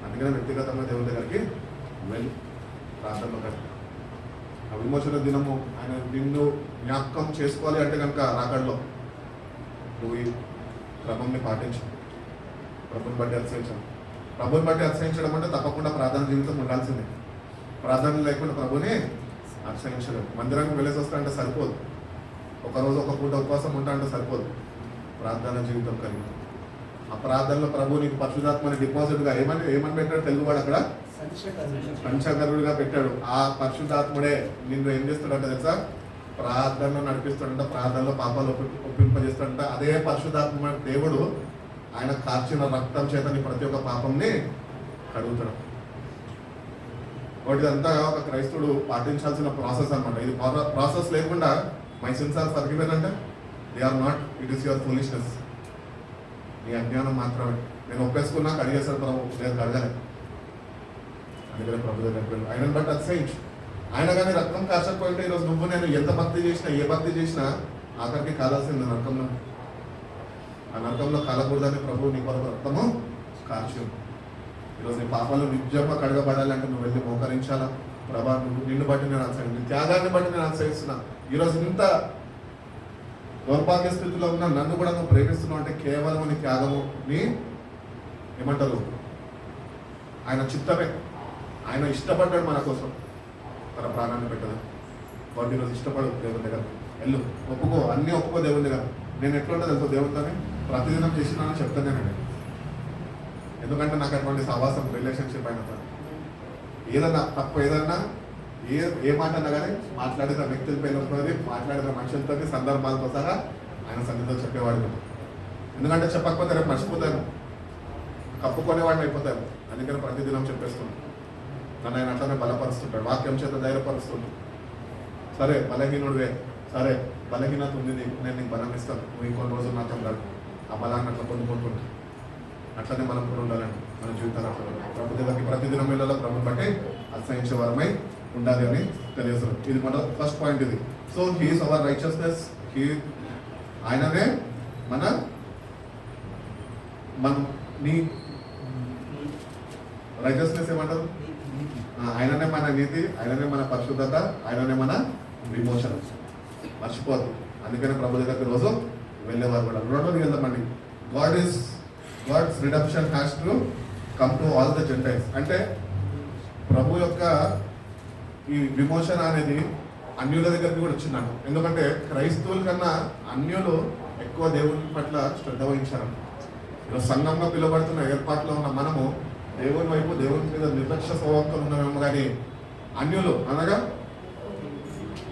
అందుకని వ్యక్తిగతంగా దేవుని దగ్గరికి వెళ్ళి ప్రార్థనలో గడిపి ఆ విమోచన దినము ఆయన నిన్ను జ్ఞాపకం చేసుకోవాలి అంటే కనుక రాకడలో నువ్వు ఈ క్రమంని పాటించు. ప్రభుని బట్టి అతిశయించడం, ప్రభుని బట్టి అతిశయించడం అంటే తప్పకుండా ప్రార్థన జీవితం ఉండాల్సిందే. ప్రార్థన లేకుండా ప్రభుని అతిశయించడం. మందిరానికి వెళ్ళేసి వస్తా అంటే సరిపోదు, ఒకరోజు ఒక పూట ఉపవాసం ఉంటా అంటే సరిపోదు. ప్రార్థన జీవితం కలిగి ఆ ప్రార్థనలో ప్రభు నీకు పరిశుధాత్మని డిపాజిట్గా ఏమని పెట్టాడు తెలుగువాడు అక్కడ? పంచకరుడుగా పెట్టాడు. ఆ పరిశుద్ధాత్ముడే నిన్ను ఏం చేస్తాడంట తెలుసా? ప్రార్థనలో నడిపిస్తాడంట, ప్రార్థనలో పాపాలు ఒప్పింపజేస్తాడంట. అదే పరిశుద్ధాత్మ దేవుడు ఆయన కార్చిన రక్తం చేత నీ ప్రతి ఒక్క పాపంని కడుగుతాడు. ఒకటి అంతా ఒక క్రైస్తవుడు పాటించాల్సిన ప్రాసెస్ అనమాట. ఇది ప్రాసెస్ లేకుండా మై సిన్స్ ఆర్ ఫర్గివెన్ అంటే they are not, it is your foolishness. నీ అజ్ఞానం మాత్రమే. నేను ఒప్పేసుకున్నా కడిగేశాడు ప్రభు, నేను కడగలే. అందుకనే ప్రభు దగ్గర ఆయనను బట్టి అతిశయించు. ఆయన కానీ రక్తం కార్చకపోయింటే ఈరోజు నువ్వు నేను ఎంత భక్తి చేసినా, ఏ భక్తి చేసినా ఆఖరికి కాలాల్సింది నరకంలో. ఆ నరకంలో కాలకూడదని ప్రభు నీ కొరకు రక్తము కార్చు. ఈరోజు నీ పాపాలు నిజంగా కడగబడాలంటే నువ్వు వెళ్ళి మోకరించాలా. ప్రభా నిన్ను బట్టి నేను అతిశయించు, నీ త్యాగాన్ని బట్టి నేను అతిశయిస్తున్నా. ఈరోజు ఇంత దౌర్భాగ్య స్థితిలో ఉన్న నన్ను కూడా నువ్వు ప్రేమిస్తున్నావు అంటే కేవలం నీ త్యాగము, నీ ఏమంటారు ఆయన చిత్తమే. ఆయన ఇష్టపడ్డాడు మన కోసం, తన ప్రాణాన్ని పెట్టదు. వాడు ఈరోజు ఇష్టపడు దేవుని దగ్గర. వెళ్ళు, ఒప్పుకో, అన్నీ ఒప్పుకో దేవుని దగ్గర. నేను ఎట్లుంటో తెలుసు దేవునితోనే ప్రతిదినం చేసినానని చెప్తాను నేను. ఎందుకంటే నాకు అటువంటి సహవాసం, రిలేషన్షిప్ అయిన ఏదన్నా తప్పు ఏదన్నా ఏ మాట అన్నా కానీ మాట్లాడిన వ్యక్తులపై ఉంటుంది, మాట్లాడిన మనుషులతో, సందర్భాలతో సహా ఆయన సన్నిధిలో చెప్పేవాడు. ఎందుకంటే చెప్పకపోతే రేపు మర్చిపోతాను, కప్పుకునేవాడిని అయిపోతాను. అందుకని ప్రతిదినం చెప్పేస్తున్నాను. నన్ను ఆయన అట్లనే బలపరుస్తుంటాడు, వాక్యం చేత ధైర్యపరుస్తుంటాడు. సరే బలహీనుడివే, సరే బలహీనత ఉంది నీకు, నేను నీకు బలం ఇస్తాను, నువ్వు ఇంకొన్ని రోజులు నాతో ఉండాలి. ఆ బలాన్ని అట్లా పొందుకుంటుంటా. అట్లనే మనం కూడా ఉండాలండి మన జీవితాలు. అట్లా ప్రభు దగ్గరికి ప్రతిదినం వెళ్ళాలో ప్రభుని బట్టి అతిశయించే వారమై ఉండాలి అని తెలియజేస్తారు. ఇది మన ఫస్ట్ పాయింట్ ఇది. So he is our righteousness. ఆయననే మనం నీ రైచియస్నెస్ ఏమంటారు? ఆయననే మన నీతి, ఆయననే మన పరిశుద్ధత, ఆయననే మన విమోచనం. మర్చిపోద్దు. అందుకనే ప్రభు దగ్గరికి రోజు వెళ్ళేవారు కూడా. రెండోది వెళ్దామండి, God's redemption has to come to all the gentiles. అంటే ప్రభు యొక్క ఈ విమోచన అనేది అన్యుల దగ్గరికి కూడా వచ్చిందంట. ఎందుకంటే క్రైస్తవుల కన్నా అన్యులు ఎక్కువ దేవుని పట్ల శ్రద్ధ వహించారు. ఈరోజు సంఘంగా పిలువబడుతున్న ఏర్పాట్లో ఉన్న మనము దేవుని వైపు, దేవుని మీద నిర్లక్ష్య స్వభావంతో ఉన్నామేమో, కానీ అన్యులు అనగా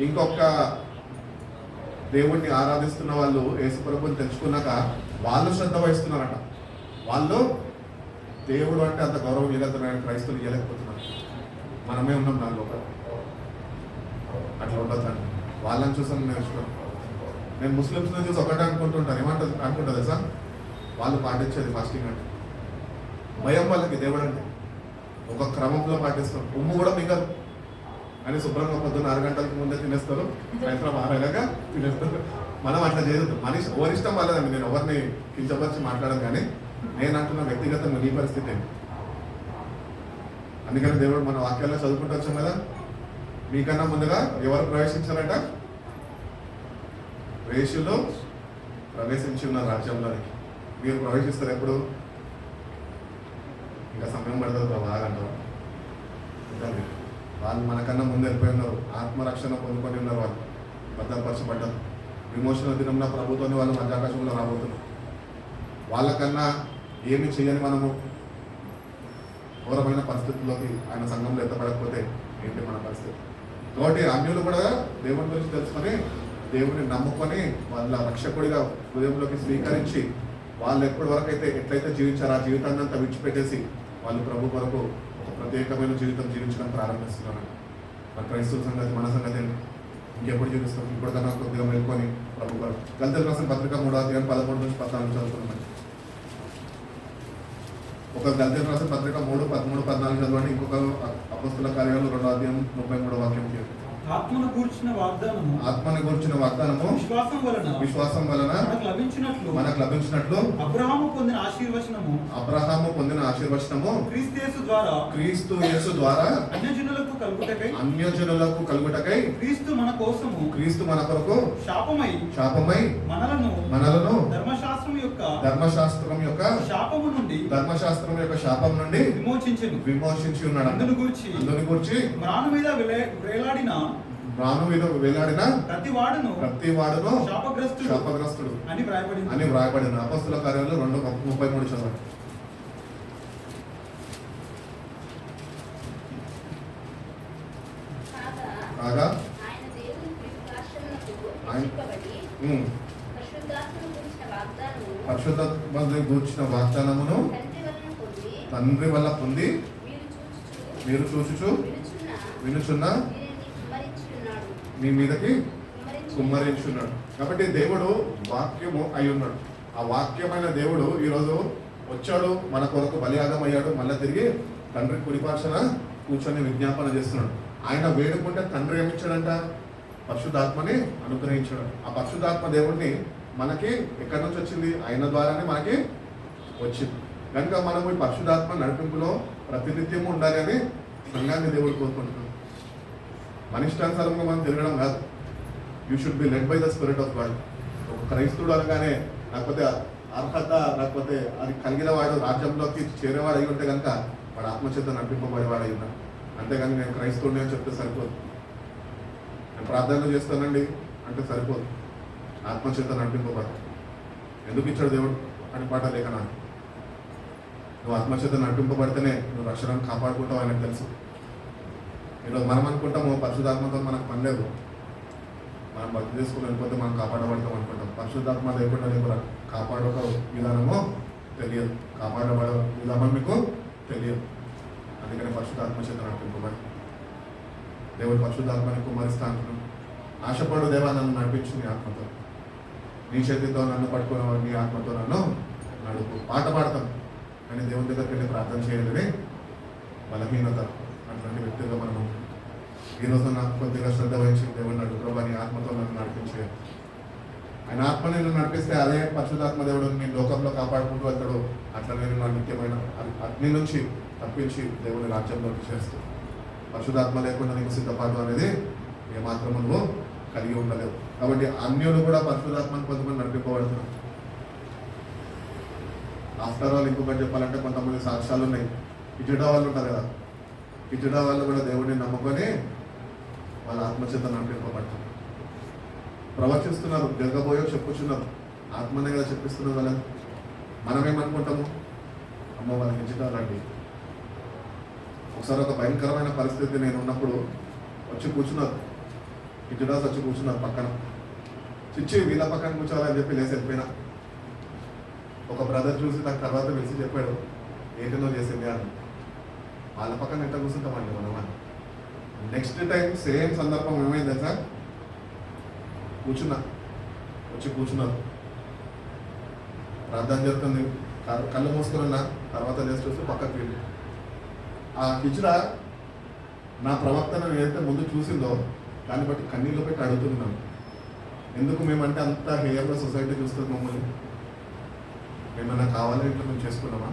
ఇంకొక దేవుణ్ణి ఆరాధిస్తున్న వాళ్ళు యేసు ప్రభువుని తెలుసుకున్నాక వాళ్ళు శ్రద్ధ వహిస్తున్నారట. వాళ్ళు దేవుడు అంటే అంత గౌరవం ఇవ్వగలుగుతున్నారు, క్రైస్తవులు ఇవ్వలేకపోతున్నారు. మనమే ఉన్నాం నా లోపల. అట్లా ఉండొద్దండి. వాళ్ళని చూసాను నేర్చుకున్నాను. నేను ముస్లిమ్స్ని చూసి ఒకటే అనుకుంటుంటాను. అనుకుంటుంది సార్, వాళ్ళు పాటించేది ఫాస్టింగ్ అంటే భయం వాళ్ళకి. దేవుడు అంటే ఒక క్రమంలో పాటిస్తారు. ఉమ్ము కూడా మిగలదు అని శుభ్రంగా పొద్దున్న 6 గంటలకు ముందే తినేస్తారు, సాయంత్రం 6 తినేస్తారు. మనం అట్లా చేయదు. మనిషి ఎవరిష్టం వాళ్ళదండి. నేను ఎవరిని కించపరిచి మాట్లాడను, కానీ నేను అంటున్న వ్యక్తిగతంగా నీ పరిస్థితి ఏంటి. అందుకని దేవుడు మన వాక్యాల్లో చదువుకుంటూ వచ్చాం కదా, మీకన్నా ముందుగా ఎవరు ప్రవేశించారట? వేషులు ప్రవేశించి ఉన్న రాజ్యంలోనికి. మీరు ప్రవేశిస్తారు ఎప్పుడు? ఇంకా సమయం పడుతుంది బాగా అంటారు. వాళ్ళు మనకన్నా ముందు వెళ్ళిపోయి ఉన్నారు, ఆత్మరక్షణ పొందుకొని ఉన్నారు, వాళ్ళు భద్రపరచబడ్డారు. విమోచన దినంలో ప్రభుత్వాన్ని వాళ్ళు మధ్యాకాశంలో రాబోతున్నారు. వాళ్ళకన్నా ఏమి చేయని మనము ఘోరమైన పరిస్థితుల్లోకి ఆయన సంఘంలో ఎత్తపడకపోతే ఏంటి మన పరిస్థితి? కాబట్టి అన్యులు కూడా దేవుని గురించి తెలుసుకొని దేవుని నమ్ముకొని వాళ్ళ రక్షకుడిగా హృదయంలోకి స్వీకరించి వాళ్ళు ఎప్పటి వరకు అయితే ఎట్లయితే జీవించారో ఆ జీవితాన్ని అంతా విడిచిపెట్టేసి వాళ్ళు ప్రభు కొరకు ఒక ప్రత్యేకమైన జీవితం జీవించడం ప్రారంభిస్తున్నారు. మన క్రైస్తవ సంగతి మన సంగతి ఏంటి? ఇంకెప్పుడు జీవిస్తాం? ఇప్పటికన్నా కొద్దిగా మేల్కొని ప్రభు కొరకు. గల్తీయులకు రాసిన పత్రిక 3:13-14 చదువుకున్నాం. ఒక గల్తీయులకు రాసిన పత్రిక 3:13-14 చదవండి. ఇంకొక అపొస్తలుల కార్యాలు 2:33 ఆత్మను గూర్చిన వాగ్దానము విశ్వాసం వలన మనకు లభించినట్లు అబ్రహాము పొందిన ఆశీర్వచనము క్రీస్తు యేసు ద్వారా అన్యజనులకు కలుగుటకై క్రీస్తు మన కొరకు శాపమై మనలను ధర్మశాస్త్రం యొక్క శాపం నుండి విమోచించి ఉన్నాడు. అందుని గురించి మ్రాను మీద వేలాడిన ప్రతి వాడును శాపగ్రస్తుడు అని వ్రాయబడిన అపొస్తలుల కార్యాలు 2:33 చదవండి. కాగా పరిశుద్ధాత్మను గూర్చిన వాగ్దానమును తండ్రి వల్ల పొంది మీరు చూచుచు వినుచున్న మీ మీదకి కుమ్మరించున్నాడు. కాబట్టి దేవుడు వాక్యము అయి ఉన్నాడు. ఆ వాక్యమైన దేవుడు ఈరోజు వచ్చాడు, మన కొరకు బలియాగం అయ్యాడు, మళ్ళీ తిరిగి తండ్రి కుడిపార్శ్వన కూర్చొని విజ్ఞాపన చేస్తున్నాడు. ఆయన వేడుకుంటే తండ్రి ఏమిచ్చాడంట? పరిశుద్ధాత్మని అనుగ్రహించాడు. ఆ పరిశుద్ధాత్మ దేవుడిని మనకి ఎక్కడి నుంచి వచ్చింది? ఆయన ద్వారానే మనకి వచ్చింది. కనుక మనం ఈ పరిశుద్ధాత్మ నడిపింపులో ప్రతినిత్యము ఉండాలి అని సంఘాన్ని దేవుడు కోరుకుంటున్నాడు. మన ఇష్టానుసారంగా మనం తిరగడం కాదు. You should be led by the spirit of God. ఒక క్రైస్తవుడు అనగానే లేకపోతే అర్హత లేకపోతే అది కలిగిన వాడు రాజ్యంలోకి చేరేవాడు అయి ఉంటే కనుక వాడు ఆత్మచేత నడిపింపబడేవాడు అయి ఉన్నాడు. అంతేగాని నేను క్రైస్తవుడిని అని చెప్తే సరిపోదు. నేను ప్రార్థనలు చేస్తానండి అంటే సరిపోదు. ఆత్మచేత నడిపింపబడు. ఎందుకు ఇచ్చాడు దేవుడు అని పాట లేఖనా? నువ్వు ఆత్మచేత నడిపింపబడితేనే నువ్వు రక్షణను కాపాడుకుంటావు ఆయనకు తెలుసు. ఈరోజు మనం అనుకుంటాము పరిశుద్ధాత్మతో మనకు పని లేదు, మనం భక్తి చేసుకుని వెళ్ళిపోతే మనం కాపాడబడతాం అనుకుంటాం. పరిశుద్ధాత్మ లేకుండా నీకు కాపాడక విధానమో తెలియదు, కాపాడబడ విధానం మీకు తెలియదు. అందుకని పరిశుద్ధాత్మ చేత నడిపింపబడి దేవుడు పరిశుద్ధాత్మని కుమ్మరిస్తా అంటున్నాడు. ఆశపడు దేవా నన్ను నడిపించు నీ ఆత్మతో, నీ చేతితో నన్ను పట్టుకున్న నీ ఆత్మతో నన్ను నడుపు. పాట పాడతాం కానీ దేవుని దగ్గరికి వెళ్ళి ప్రార్థన చేయాలని బలహీనత. అట్లాంటి వ్యక్తిగా మనం ఈరోజు నాకు కొద్దిగా శ్రద్ధ వహించి దేవుని నడుపు నీ ఆత్మతో నన్ను నడిపించే. ఆయన ఆత్మ నేను నడిపిస్తే అదే పరిశుద్ధాత్మ దేవుడు నీ లోకంలో కాపాడుకుంటూ వెళ్తాడు. అట్లా నేను నా నిత్యమైన అగ్ని నుంచి తప్పించి దేవుని రాజ్యంలోకి చేస్తూ. పరిశుద్ధాత్మ లేకుండా నీకు సిద్ధపాటు అనేది ఏమాత్రము నువ్వు కలిగి ఉండలేవు. కాబట్టి అన్యులు కూడా పరిశుద్ధాత్మను కొంతమంది నడిపింపబడుతున్నారు. ఆఫ్టర్ ఆల్ ఇంకొకటి చెప్పాలంటే కొంతమంది సాక్ష్యాలు ఉన్నాయి. ఇటుడా వాళ్ళు ఉంటారు కదా, ఇటుడా వాళ్ళు కూడా దేవుడిని నమ్ముకొని వాళ్ళ ఆత్మచేత నడిపింపబడుతున్నారు. ప్రవచిస్తున్నారు, జరగబోయో చెప్పుచున్నారు, ఆత్మనే కదా చెప్పిస్తున్నారు వాళ్ళని. మనమేమనుకుంటాము, అమ్మ వాళ్ళకి ఇచ్చిటారండి. ఒకసారి ఒక భయంకరమైన పరిస్థితి నేను ఉన్నప్పుడు వచ్చి కూర్చున్నారు, ఇటుడాస్ వచ్చి కూర్చున్నారు పక్కన. చిచ్చి వీళ్ళ పక్కన కూర్చోవాలని చెప్పి లేసి వెళ్ళిపోయినా. ఒక బ్రదర్ చూసి నాకు తర్వాత వెలిసి చెప్పాడు, ఏంటనో చేసింది అని. వాళ్ళ పక్కన ఎంత కూర్చుంటామండి మనం అని. నెక్స్ట్ టైం సేమ్ సందర్భం ఏమైంది సార్, వచ్చి కూర్చున్నారు, ప్రార్థన జరుగుతుంది, కళ్ళు మూసుకున్నా. తర్వాత లేచి చూస్తే పక్కకు వెళ్ళి ఆ హిజ్రా నా ప్రవర్తన ఏదైతే ముందు చూసిందో దాన్ని బట్టి కన్నీళ్ళు పెట్టి అడుగుతున్నాను. ఎందుకు మేమంటే అంత హేయర్గా సొసైటీ చూస్తుంది మమ్మల్ని? మేమన్నా కావాలని ఇట్లా మేము చేసుకున్నామా?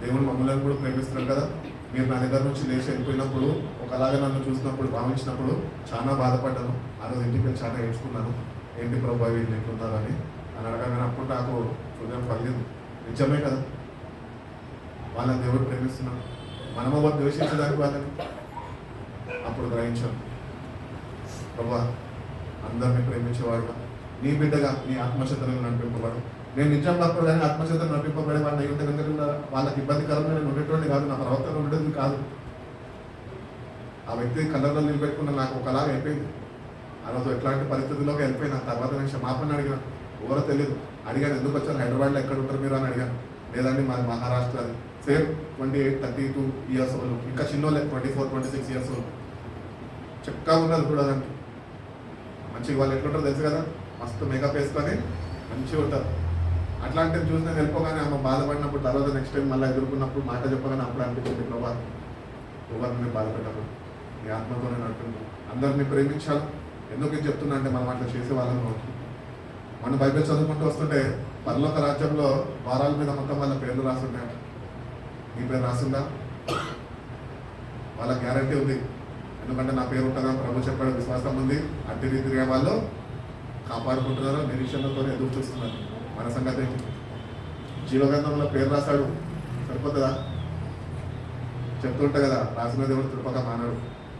దేవుడు మమ్మల్ని కూడా ప్రేమిస్తున్నాడు కదా. మీరు నా దగ్గర నుంచి లేచి వెళ్ళిపోయినప్పుడు ఒకలాగా నన్ను చూసినప్పుడు భావించినప్పుడు చాలా బాధపడ్డాను. ఆ రోజు ఇంటికి వెళ్ళి చాలా ఏడ్చుకున్నాను, ఏంటి ప్రభావ వీళ్ళు ఎట్లున్నారు అని అడగానే అప్పుడు నాకు హృదయం పగిలింది. నిజమే కదా, వాళ్ళని దేవుడు ప్రేమిస్తున్నాడు. మనము వారు ద్వేషించడానికి వాళ్ళని అప్పుడు గ్రహించాను, ప్రభా అందరినీ ప్రేమించేవాడుగా నీ బిడ్డగా నీ ఆత్మశక్తులను నడిపింపబడు. నేను నిజం భక్తుడు కానీ ఆత్మచేత నడిపింపబడే వాడిని అయి ఉంటే కనుక వాళ్ళకి ఇబ్బందికరంగా నేను ఉండేటువంటి కాదు, నా ప్రవర్తన ఉండేది కాదు. ఆ వ్యక్తి కళ్ళల్లో నిలబెట్టుకున్న నాకు ఒకలాగా అయిపోయింది. ఆ రోజు ఎట్లాంటి పరిస్థితుల్లోకి వెళ్ళిపోయినా తర్వాత నేను క్షమాపణ అడిగాను. ఎవరో తెలియదు. అడిగాను, ఎందుకు వచ్చారు, హైదరాబాద్లో ఎక్కడ ఉంటారు మీరు అని అడిగాను. లేదండి మాది మహారాష్ట్ర. అది సేమ్ 28, 32 ఇయర్స్ వాళ్ళు, ఇంకా చిన్నోళ్ళే 24, 26 ఇయర్స్ వాళ్ళు. చక్కగా ఉన్నారు కూడా దానికి మంచిగా. వాళ్ళు ఎట్లుంటారో తెలుసు కదా, మస్తు మేకప్ వేసుకొని మంచిగా ఉంటారు. అట్లాంటివి చూసి నేను వెళ్ళిపోగానే ఆమె బాధపడినప్పుడు తర్వాత నెక్స్ట్ టైం మళ్ళీ ఎదుర్కొన్నప్పుడు మాట చెప్పగానే అప్పుడు అనిపించింది, ప్రభా ఎవరిని బాధపడ్డప్పుడు నీ ఆత్మతో నేను అంటున్నాను. అందరినీ ప్రేమించాలి. ఎందుకు ఇది చెప్తున్నా అంటే మనం అట్లా చేసే వాళ్ళం అవుతుంది. మనం బైబిల్ చదువుకుంటూ వస్తుంటే పరలోక రాజ్యంలో వారాల మీద మొత్తం వాళ్ళ పేర్లు రాస్తుంటాయి. నీ పేరు రాస్తుందా? వాళ్ళ గ్యారంటీ ఉంది, ఎందుకంటే నా పేరు ఉంటుందా ప్రభు చెప్పాడు, విశ్వాసం ఉంది. అట్టి రీతిగా వాళ్ళు కాపాడుకుంటున్నారు, నిరీక్షణతో ఎదురు చూస్తున్నారు. మన సంగతి ఏంటి? జీవగ్రంథంలో పేరు రాశాడు, సరిపోతుందా? చెప్తుంటా కదా, రాసిన దేవుడు కృపగా మానాడు,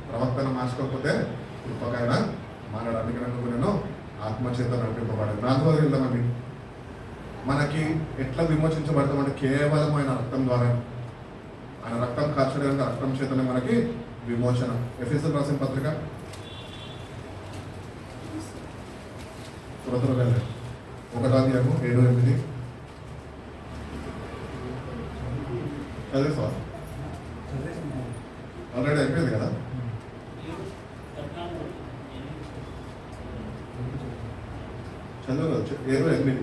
ప్రవక్తను మార్చుకోకపోతే కృపగా ఆయన మానాడు. అందుకని నేను ఆత్మచేత నడిపింపబడాలి. 4వ వెళ్దామండి. మనకి ఎట్లా విమోచించబడతామంటే కేవలం ఆయన రక్తం ద్వారా. ఆయన రక్తం కార్చడానికి రక్తం చేతనే మనకి విమోచన. ఎఫెసీయులకు రాసిన పత్రిక 1వ అధ్యాయము 7-8 చదివేసా? ఆల్రెడీ అయిపోయింది కదా. చదువు 7-8.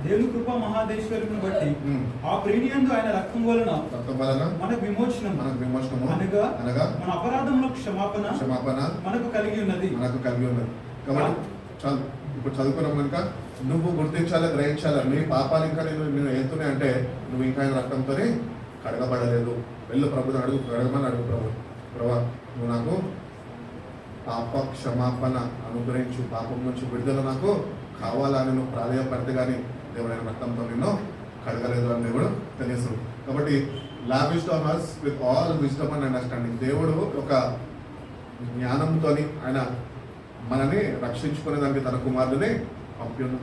దేవుని కృప మహాదేశ్వరుని బట్టి ఉమ్. ఆ ప్రేమియందు ఆయన రక్తం వలన రక్తం వలన మనకు విమోచనం, మనకు విమోచనము అనగా అనగా మన అపరాధంలో క్షమాపణ క్షమాపణ మనకు కలిగి ఉన్నది. మనకు కలిగి ఉన్నది. కాబట్టి చాలు, ఇప్పుడు చదువుకున్నాం కనుక నువ్వు గుర్తించాలి, గ్రహించాలి. నీ పాపాలు ఇంకా నేను వెళ్తున్నాయి అంటే నువ్వు ఇంకా ఆయన రక్తంతో కడగబడలేదు. వెళ్ళు ప్రభుని అడుగు, కడగమని అడుగు. ప్రభా నువ్వు నాకు పాప క్షమాపణ అనుగ్రహించు, పాపం నుంచి విడుదల నాకు కావాలని నువ్వు ప్రాధాయపడితే కానీ దేవుడైన రక్తంతో నిన్ను కడగలేదు అని దేవుడు తెలియదు. కాబట్టి లావిష్డ్ on us with all wisdom and understanding. దేవుడు ఒక జ్ఞానంతో ఆయన మనని రక్షించుకునే దానికి తన కుమారుడిని పంపిను.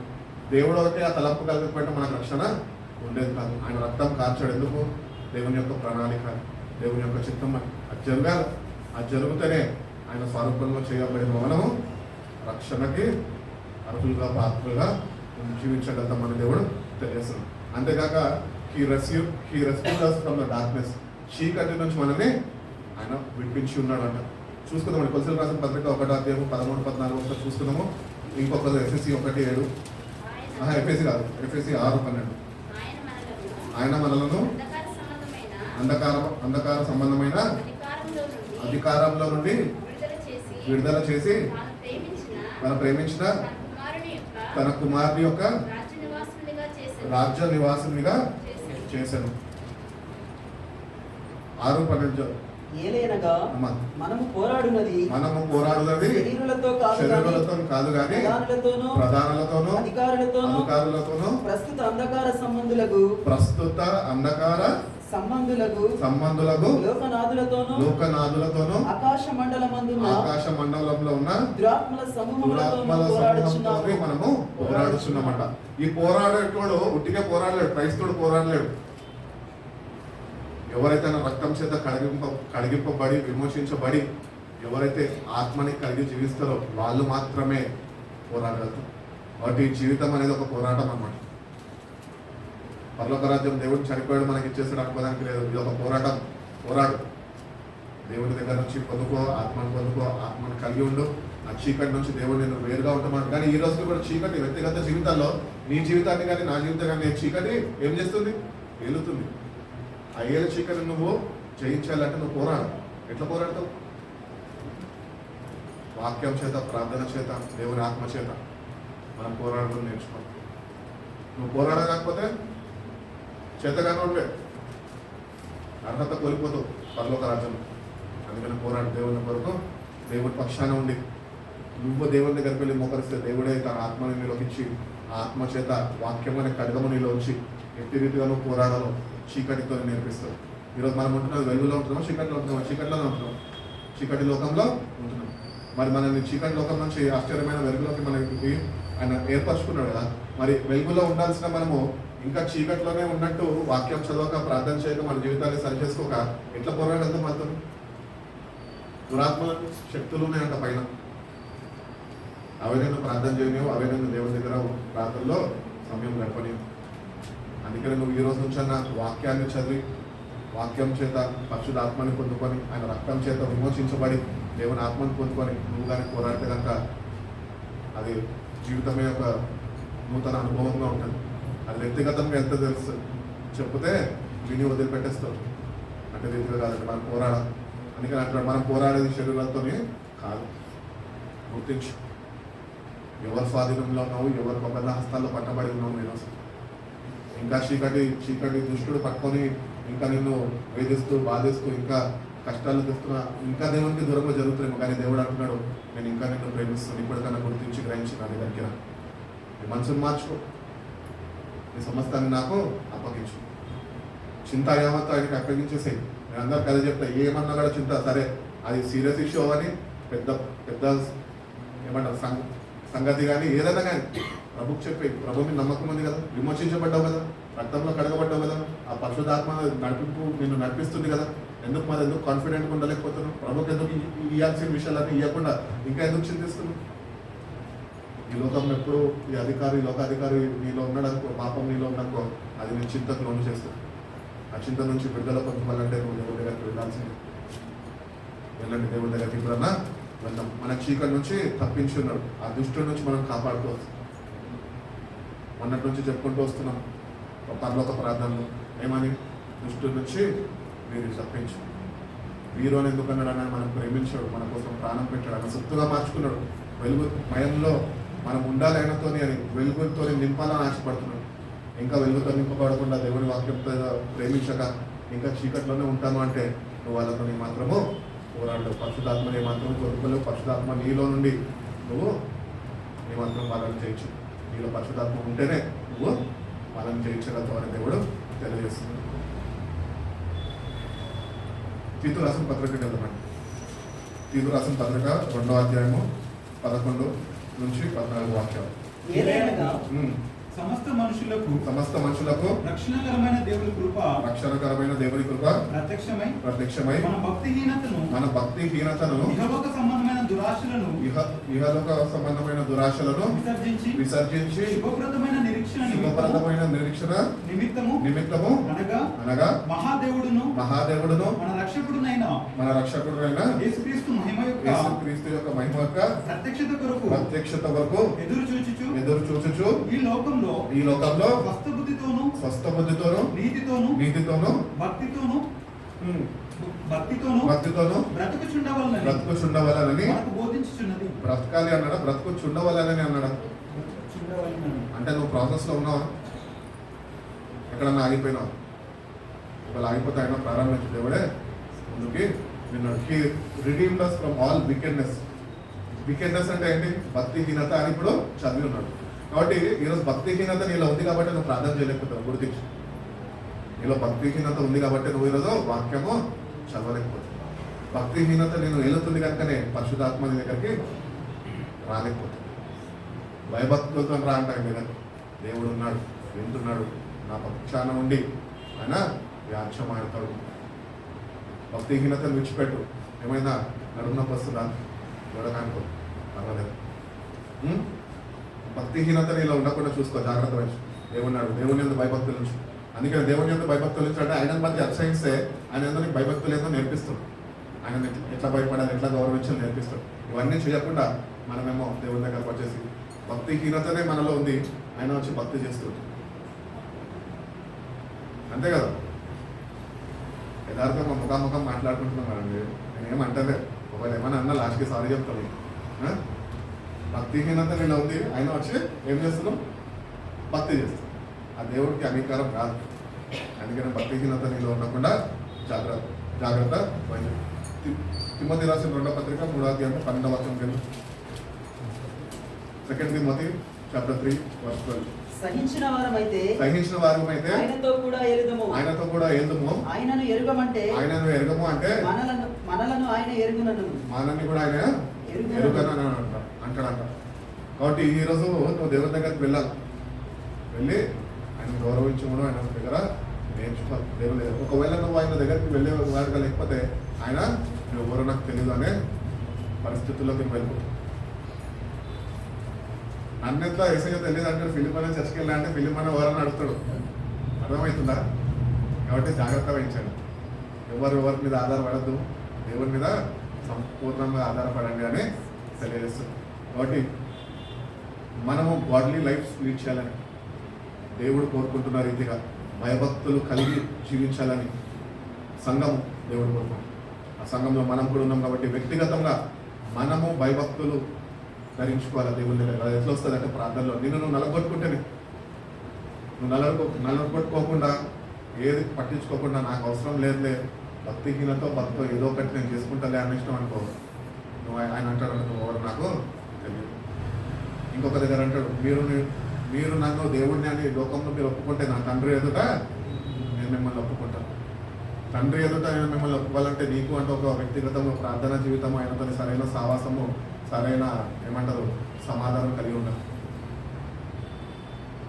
దేవుడు అయితే ఆ తలంపు కలగకపోతే మనకు రక్షణ ఉండేది కాదు. ఆయన రక్తం కార్చాడు. ఎందుకు? దేవుని యొక్క ప్రణాళిక, దేవుని యొక్క చిత్తం అది జరగాలి. అది జరుగుతూనే ఆయన స్వరూపంలో చేయబడిన మనము రక్షణకి అర్హులుగా పాత్రలుగా జీవించగలుగుతామని దేవుడు తెలియజేస్తుంది. అంతేకాక he rescued us from the darkness. చీకటి నుంచి మనల్ని ఆయన విడిపించి ఉన్నాడు అంట. చూసుకుందాం. కొలసీలకు రాసిన పత్రిక 1వ అధ్యాయం 13-14 ఒకసారి చూస్తున్నాము. ఇంకొకరు ఎఫ్ఎస్సి 1:7. ఎఫ్ఎస్సి కాదు, ఎఫ్ఎస్సి 6:12. ఆయన మనలను అంధకార సంబంధమైన అధికారంలో నుండి విడుదల చేసి తన ప్రేమించిన తన కుమారుని యొక్క రాజ్య నివాసునిగా చేశాను. 6:12. ఏలైనగా అమ్మా. మనము పోరాడున్నది శరీరులతో కాదు కానీ ప్రధానులతోనూ అధికారులతోనూ ప్రస్తుత అంధకార సంబంధులకు లోకనాథులతోనూ ఆకాశ మండలంలో ఉన్న దురాత్మల సమూహములతోనూ మనము పోరాడుచున్నామట. ఈ పోరాడేటోడు ఉట్టిగా పోరాడలేడు, క్రైస్తవుడు పోరాడలేడు. ఎవరైతే నా రక్తం చేత కడిగింపబడి విమోచించబడి ఎవరైతే ఆత్మని కలిగి జీవిస్తారో వాళ్ళు మాత్రమే పోరాడగలుగుతారు. కాబట్టి ఈ జీవితం అనేది ఒక పోరాటం అన్నమాట. పరలోక రాజ్యం దేవుడు చనిపోయాడు మనకి ఇచ్చేసాడు అనుకోవడానికి లేదు. ఇది ఒక పోరాటం. పోరాడు, దేవుడి దగ్గర నుంచి పొందుకో, ఆత్మను కలిగి ఉండు. ఆ చీకటి నుంచి దేవుడు నేను వేరుగా ఉంటామని. కానీ ఈ రోజు కూడా చీకటి వ్యక్తిగత జీవితాల్లో నీ జీవితాన్ని కానీ నా జీవితం కానీ చీకటి ఏం చేస్తుంది? ఏలుతుంది. ఆ ఏళ్ళ చీకటి నువ్వు జయించాలంటే నువ్వు పోరాడు. ఎట్లా పోరాడతావు? వాక్యం చేత, ప్రార్థన చేత, దేవుని ఆత్మ చేత మనం పోరాడడం నేర్చుకోవాలి. నువ్వు పోరాడలేకపోతే చేతగానే అర్హత కోల్పోతావు పరలోక రాజ్యంలో. అందుకని పోరాడు దేవుని కొరకు. దేవుడి పక్షాన ఉండి నువ్వు దేవుని దగ్గరికి వెళ్ళి మోకరిస్తే దేవుడే తన ఆత్మని నీలోకిచ్చి ఆ ఆత్మ చేత వాక్యం అనే కడగము నీలో ఉంచి ఎట్టి రీతిగా నువ్వు పోరాడాలో చీకటితో నేర్పిస్తావు. ఈరోజు మనం ఉంటున్నది వెలుగులో ఉంటున్నాం, చీకటిలోనే ఉంటున్నాం, చీకటి లోకంలో ఉంటున్నాం. మరి మనల్ని చీకటి లోకం నుంచి ఆశ్చర్యమైన వెలుగులోకి మనకి ఆయన ఏర్పరచుకున్నాడు కదా. మరి వెలుగులో ఉండాల్సిన మనము ఇంకా చీకట్లోనే ఉన్నట్టు వాక్యం చదవక ప్రార్థన చేయక మన జీవితాన్ని సరిచేసుకోక ఎట్లా పోరాడేద్దాం మాత్రం? దురాత్మ శక్తులు ఉన్నాయంట పైన. అవైనా ప్రార్థన చేయనివు, అవైనా దేవుని దగ్గర ప్రార్థనలో సమయం గడపని. అందుకని నువ్వు ఈ రోజు నుంచి అన్న వాక్యాన్ని చదివి వాక్యం చేత పరిశుద్ధాత్మని పొందుకొని ఆయన రక్తం చేత విమోచించబడి దేవుని ఆత్మని పొందుకొని నువ్వు కానీ పోరాడితే కనుక అది జీవితమే ఒక నూతన అనుభవంగా ఉంటుంది. అది వ్యక్తిగతంగా ఎంత తెలుసు చెప్తే విని వదిలిపెట్టేస్తావు అంటే రీతిగా కాదండి. మనం పోరాడాలి. అందుకని అంటాడు మనం పోరాడేది శరీరాలతోనే కాదు. గుర్తించు ఎవరి స్వాధీనంలో ఉన్నావు, ఎవరి అబద్ధ హస్తాల్లో పట్టబడి ఉన్నావు. నేను ఇంకా చీకటి దుష్టుడు పట్టుకొని ఇంకా నిన్ను వేధిస్తూ బాధిస్తూ ఇంకా కష్టాలు తెస్తున్నా ఇంకా దేవునికి దూరంగా జరుగుతున్నాము. కానీ దేవుడు అంటున్నాడు నేను ఇంకా నిన్ను ప్రేమిస్తాను. ఇప్పటికన్నా గుర్తించి గ్రహించి నా దగ్గరికి రా. నీ మనసును మార్చుకో, నీ సమస్తాన్ని నాకు అప్పగించు. చింత యావత్తు ఆయనకి అప్పగించేసేయి. నేను అందరికి అదే చెప్తా, ఏమన్నా కూడా చింత సరే అది సీరియస్ ఇష్యూ అని పెద్ద పెద్ద ఏమంటారు సంగతి కానీ ఏదైనా కానీ ప్రభుకి చెప్పి ప్రభు మీద నమ్మకం ఉంది కదా, విమోచించబడ్డావు కదా, రక్తంలో కడగబడ్డావు కదా, ఆ పరిశుద్ధాత్మ నడిపింపు నిన్ను నడిపిస్తుంది కదా. ఎందుకు కాన్ఫిడెంట్గా ఉండలేకపోతున్నావు? ప్రభుకి ఎందుకు ఇవ్వాల్సిన విషయాలన్నీ ఇవ్వకుండా ఇంకా ఎందుకు చింతిస్తున్నావు? ఈ లోకంలో ఎప్పుడు ఈ లోకాధికారి నీలో ఉన్నాడనుకో, పాపం నీలో ఉన్నాకో అది నేను చింతకు లోను చేస్తాను. ఆ చింత నుంచి విడుదల పొందుకోవాలంటే నువ్వు దేవుడి దగ్గరికి వెళ్ళాల్సింది. వెళ్ళండి దేవుడి దగ్గరికి ఇప్పుడన్నా వెళ్దాం. మన చీకటి నుంచి తప్పించున్నాడు, ఆ దుష్టుడి నుంచి మనం కాపాడుకోవచ్చు. మొన్నటి నుంచి చెప్పుకుంటూ వస్తున్నాం పరలోక ప్రార్థనలు ఏమని, దుష్టుడి నుంచి మీరు తప్పించు. వీరోని ఎందుకన్నాడు అన్న, మనం ప్రేమించాడు, మన కోసం ప్రాణం పెట్టాడు, ఆయన సొత్తుగా మార్చుకున్నాడు. వెలుగు మయంలో మనం ఉండాలి ఆయనతోని అని వెలుగుతో నింపాలని ఆశపడుతున్నాడు. ఇంకా వెలుగుతో నింపబడకుండా దేవుని వాక్యంతో ప్రేమించక ఇంకా చీకట్లోనే ఉంటాను అంటే నువ్వు వాళ్ళతో మాత్రము పోరాడు. పరిశుధాత్మని మాత్రం కోరుకోలేవు. పరిశుధాత్మ నీలో నుండి నువ్వు నీ మాత్రం వాళ్ళని చేయొచ్చు. నీలో పరిశుధాత్మ ఉంటేనే నువ్వు వాళ్ళని జయించగలవు అని దేవుడు తెలియజేస్తుంది. తీతు రాసిన పత్రిక వెళ్దామండి. తీతు రాసిన పత్రిక 2వ అధ్యాయము 11 నుంచి 14 వాక్యాలు. ఏదైనా సమస్త మనుషులకు రక్షణకరమైన దేవుని కృప ప్రత్యక్షమై మన భక్తిహీనతను ఇహలోక సంబంధమైన దురాశలను విసర్జించి శుభప్రదమైన నిరీక్షణ నిమిత్తము అనగా మహాదేవుడును మన రక్షకుడునైన యేసుక్రీస్తు యొక్క మహిమ యొక్క ప్రత్యక్షత వరకు ఎదురు చూచుచు ఈ లోకంలో స్వస్థ బుద్ధితోను నీతితోను భక్తితోను బ్రతుకుచుండవలనని బ్రతకాలి అన్నాడా, బ్రతుకుచుండవలనని అన్నాడా? అంటే నువ్వు ప్రాసెస్లో ఉన్నావా? ఎక్కడన్నా ఆగిపోయినావు? ఒకవేళ ఆగిపోతే అయినా ప్రారంభించు. దేవుడే ముందుకి విన్నాడు. He redeemed us from all wickedness అంటే ఏంటి? భక్తిహీనత అని ఇప్పుడు చదివి ఉన్నాడు. కాబట్టి ఈరోజు భక్తిహీనత నీలో ఉంది కాబట్టి నువ్వు ప్రార్థన చేయలేకపోతావు. గుర్తించు, నీలో భక్తిహీనత ఉంది కాబట్టి నువ్వు ఈరోజు వాక్యము చదవలేకపోతావు. భక్తిహీనత నేను ఏలుతుంది కనుకనే పరిశుద్ధాత్మ నీ దగ్గరికి రాలేకపోతావు. భయభక్తులతో రా అంటాడు మీద. దేవుడు ఉన్నాడు, వింటున్నాడు, నా పక్షాన ఉండి ఆయన వ్యాఖ్యం ఆడతాడు. భక్తిహీనతను విడిచిపెట్టు. ఏమైనా నడుమునొప్పి వస్తుందా? చూడకానుకో, పర్వాలేదు. భక్తిహీనత నీలో ఉండకుండా చూసుకో, జాగ్రత్త వహించు. దేవున్నాడు, దేవుని యొక్క భయభక్తుల నుంచి. అందుకని దేవుని యొక్క భయభక్తుల నుంచి అంటే ఆయన మధ్య అతిశయిస్తే ఆయన ఎందుకు భయభక్తులు ఏదో నేర్పిస్తాడు. ఆయన ఎట్లా భయపడాలి, ఎట్లా గౌరవించాలి నేర్పిస్తాడు. ఇవన్నీ చేయకుండా మనమేమో దేవుని దగ్గరకు వచ్చేసి భక్తిహీనతనే మనలో ఉంది, ఆయన వచ్చి భక్తి చేస్తుంది. అంతే కదా, యథార్థంగా ముఖాముఖం మాట్లాడుకుంటున్నాం కదండి. నేనేమంటే ఒకవేళ ఏమైనా అన్నా లాస్ట్కి సారీ చెప్తాను. భక్తిహీనత నేను ఉంది, ఆయన వచ్చి ఏం చేస్తున్నాం? భక్తి చేస్తాం. ఆ దేవుడికి అంగీకారం కాదు. అందుకని భక్తిహీనత నీలో ఉండకుండా జాగ్రత్త వహించు. తిమోతి రాసిన 2వ పత్రిక 3వ అధ్యాయం 12వ వచనం కింద. 2 తిమోతి చాప్టర్ 3 వర్స్ 12. సహించిన వారమైతే ఆయనతో కూడా ఏలుదుము. ఆయనను ఎరుగము అంటే మనలను ఆయన ఎరుగునను. మనల్ని కూడా ఆయన ఎరుగనని అంటాడంట. కాబట్టి ఈరోజు నువ్వు దేవుని దగ్గరికి వెళ్ళాలి, వెళ్ళి ఆయన గౌరవించడం, ఆయన దగ్గర నేర్చుకోవాలి. దేవుని దగ్గర ఒకవేళ నువ్వు ఆయన దగ్గరికి వెళ్ళే వాడుగా లేకపోతే ఆయన నువ్వు ఎవరో నాకు తెలియదు అనే పరిస్థితుల్లోకి వెళ్ళిపో. అన్నిట్లో ఏసయ్య తెలియదు అంటే ఫిలిం అనే చర్చకి వెళ్ళా అంటే ఫిలిం అనే ఎవరని అడుగుతాడు. అర్థమవుతుందా? కాబట్టి జాగ్రత్త వహించండి. ఎవరి మీద ఆధారపడద్దు, దేవుని మీద సంపూర్ణంగా ఆధారపడండి అని తెలియజేస్తుంది. కాబట్టి మనము గాడ్లీ లైఫ్ లీడ్ చేయాలని దేవుడు కోరుకుంటున్న రీతిగా భయభక్తులు కలిగి జీవించాలని సంఘం దేవుడు కోరుకుంటున్నాం. ఆ సంఘంలో మనం కూడా ఉన్నాం కాబట్టి వ్యక్తిగతంగా మనము భయభక్తులు ధరించుకోవాలి దేవుని దగ్గర. అది ఎట్లా వస్తుంది అంటే ప్రార్థనలో నువ్వు నలగొట్టుకుంటేనే, నువ్వు నలగొట్టుకోకుండా ఏది పట్టించుకోకుండా నాకు అవసరం లేదులే, భక్తిహీనతో భక్తో ఏదో ఒకటి నేను చేసుకుంటాలే అన్న ఇష్టం అనుకో. నువ్వు ఆయన అంటాడు, నువ్వు ఎవరు నాకు తెలియదు. ఇంకొక దగ్గర అంటాడు, మీరు నన్ను దేవుడిని అని లోకంలో మీరు ఒప్పుకుంటే నా తండ్రి ఎదుట నేను మిమ్మల్ని ఒప్పుకుంటాను. తండ్రి ఎదుట నేను మిమ్మల్ని ఒప్పుకోవాలంటే నీకు అంటే ఒక వ్యక్తిగతంగా ప్రార్థన జీవితం, ఆయనతో సరైన సావాసము, సరైన ఏమంటారు సమాధానం కలిగి ఉండాలి.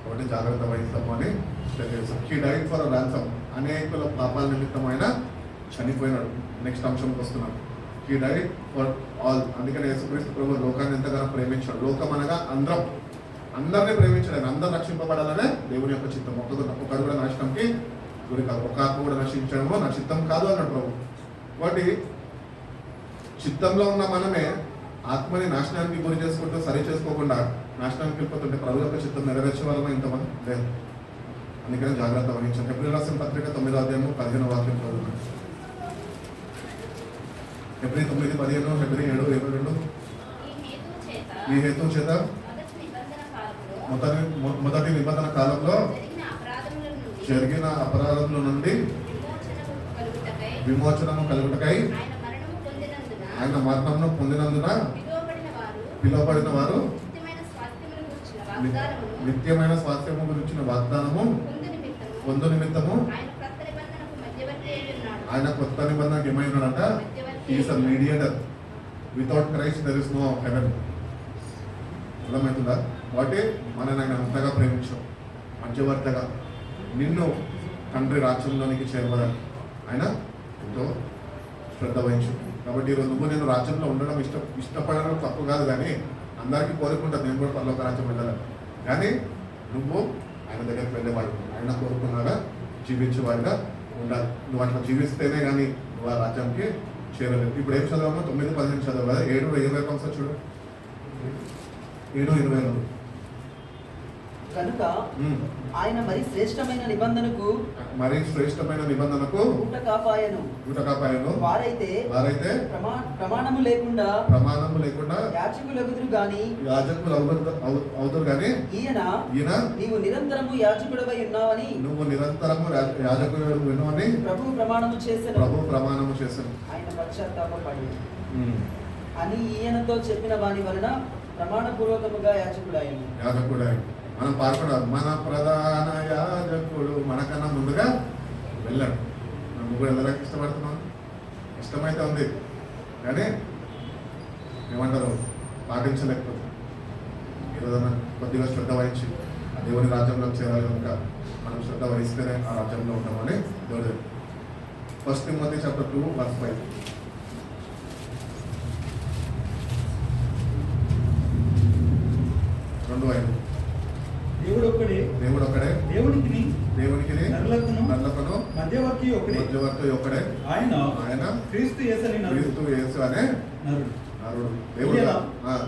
కాబట్టి జాగ్రత్త వహిస్తాము అని తెలియజేస్తాం. హీ డైడ్ ఫర్ ర్యాన్సమ్, అనేకుల పాపాల నిమిత్తం ఆయన చనిపోయినాడు. నెక్స్ట్ అంశంకి వస్తున్నాడు. He died for all. అందుకని యేసుక్రీస్తు ప్రభు లోకాన్ని ఎంతగానో ప్రేమించాడు. లోకం అనగా అందరినీ ప్రేమించాడు. అందరూ రక్షింపబడాలనే దేవుని యొక్క చిత్తం. ఒకరు కూడా నాశనంకి గురి కాదు, ఒక ఆత్మ కూడా నశించడము నా చిత్తం కాదు అన్నాడు ప్రభు. కాబట్టి చిత్తంలో ఉన్న మనమే ఆత్మని నాశనానికి గురి చేసుకుంటూ సరి చేసుకోకుండా నాశనానికి వెళ్ళిపోతుంటే ప్రభు యొక్క చిత్తం నెరవేర్చే వాళ్ళని ఇంతమంది లేదు. అందుకని జాగ్రత్త వహించండి. ఏప్రిల్ రాసిన పత్రిక 9వ అధ్యాయము 15వ వాక్యం చదువుతుంది. April 9, 15, April 7, 22. ఈ హేతు చేత మొదటి నిబంధన కాలంలో జరిగిన అపరాధముల నుండి విమోచనము కలుగుటకై ఆయన మరణమును పొందినందున పిలువబడిన వారు నిత్యమైన స్వాస్థ్యము గురించిన వాగ్దానము పొందు నిమిత్తము ఆయన కొత్త నిబంధనకు ఏమై ఉన్నాడంట, is a mediator. Without Christ there is no heaven. అర్థమవుతుందా? కాబట్టి మనని ఆయన అంతగా ప్రేమించాం, మధ్యవర్తిగా నిన్ను తండ్రి రాజ్యంలోనికి చేరవదని ఆయన ఎంతో శ్రద్ధ వహించు. కాబట్టి ఈరోజు నేను రాజ్యంలో ఉండడం ఇష్టపడడం తప్పు కాదు, కానీ అందరికీ కోరుకుంటా నేను కూడా పరలోక రాజ్యం వెళ్ళాలని. కానీ నువ్వు ఆయన దగ్గరికి వెళ్ళేవాడు, ఆయన కోరుకున్నాగా జీవించేవాడిగా ఉండాలి. నువ్వు అట్లా జీవిస్తేనే కానీ నువ్వు ఆ రాజ్యానికి చేరలేదు. ఇప్పుడు ఏం చదవమో 9, 15 చదవాలి కదా. 7:20 ఒకసారి చూడు. 7:22. కనుక ఆయన మరి శ్రేష్టమైన నిబంధనకు ఊటకాపాయను వారైతే ప్రమాణము లేకుండా యాజకులగుదురు గాని ఈయన నీవు నిరంతరము యాజకుడవై ఉన్నావని ప్రభు ప్రమాణము చేసెను. ఆయన పశ్చాత్తాపపడి అని ఈయనతో చెప్పిన వాని వలన ప్రమాణపూర్వకముగా యాజకుడాయను. మనం పాల్గొనాలి. మన ప్రధాన యాజకుడు మనకన్నా ముందుగా వెళ్ళాడు. మనం కూడా వెళ్ళడానికి ఇష్టపడుతున్నాం, ఇష్టమైతే ఉంది, కానీ ఏమంటారు పాటించలేకపోతుంది. ఈరోజు కొద్దిగా శ్రద్ధ వహించి ఆ దేవుని రాజ్యంలోకి చేరాలి కనుక మనం శ్రద్ధ వహిస్తేనే ఆ రాజ్యంలో ఉంటామని దేవుడు. 1 Timothy chapter 2 verse 5. దేవుడు ఒక్కడే దేవునికి నరులకును మధ్యవర్తి ఒక్కడే ఆయన క్రీస్తు యేసు అనే నరుడు. దేవుడు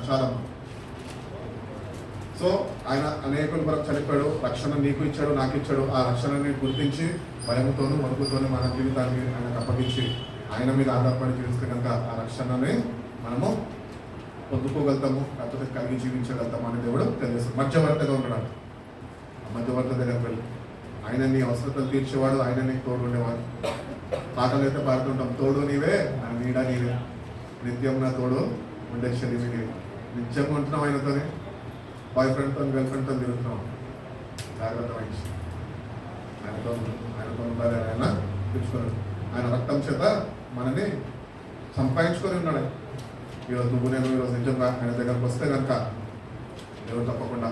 చాలా. సో ఆయన అనేకుల కొరకు చనిపోయాడు, రక్షణ నీకు ఇచ్చాడు, నాకు ఇచ్చాడు. ఆ రక్షణని గుర్తించి భయముతోనూ వణుకుతోనూ మన జీవితాన్ని ఆయనకు అప్పగించి ఆయన మీద ఆధారపడి జీవిస్తే కనుక ఆ రక్షణని మనము పొందుకోగలుగుతాము, లేకపోతే కలిగి జీవించగలుగుతాము అని దేవుడు తెలియజేస్తాడు. మధ్యవర్తిగా ఉన్నాడు. ఆ మధ్యవర్తి దగ్గరికి వెళ్ళి ఆయన నీ అవసరతలు తీర్చేవాడు, ఆయన నీకు తోడు ఉండేవాడు. పాటలు అయితే పాడుతుంటాం, తోడు నీవే నా నీడ నీవే, నిత్యం నా తోడు ఉండే శరీరం నీవే. నిత్యం ఉంటున్నాం ఆయనతోనే, బాయ్ ఫ్రెండ్తో గర్ల్ ఫ్రెండ్తో తిరుగుతున్నాం. జాగ్రత్త వహించి ఆయనతో ఉండాలి. ఆయన పిలుచుకున్నాడు. ఆయన రక్తం చేత మనని సంపాదించుకొని ఉన్నాడు. ఈరోజు నువ్వు నేను ఈరోజు నిజంగా ఆయన దగ్గరకు వస్తే కనుక దేవుడు తప్పకుండా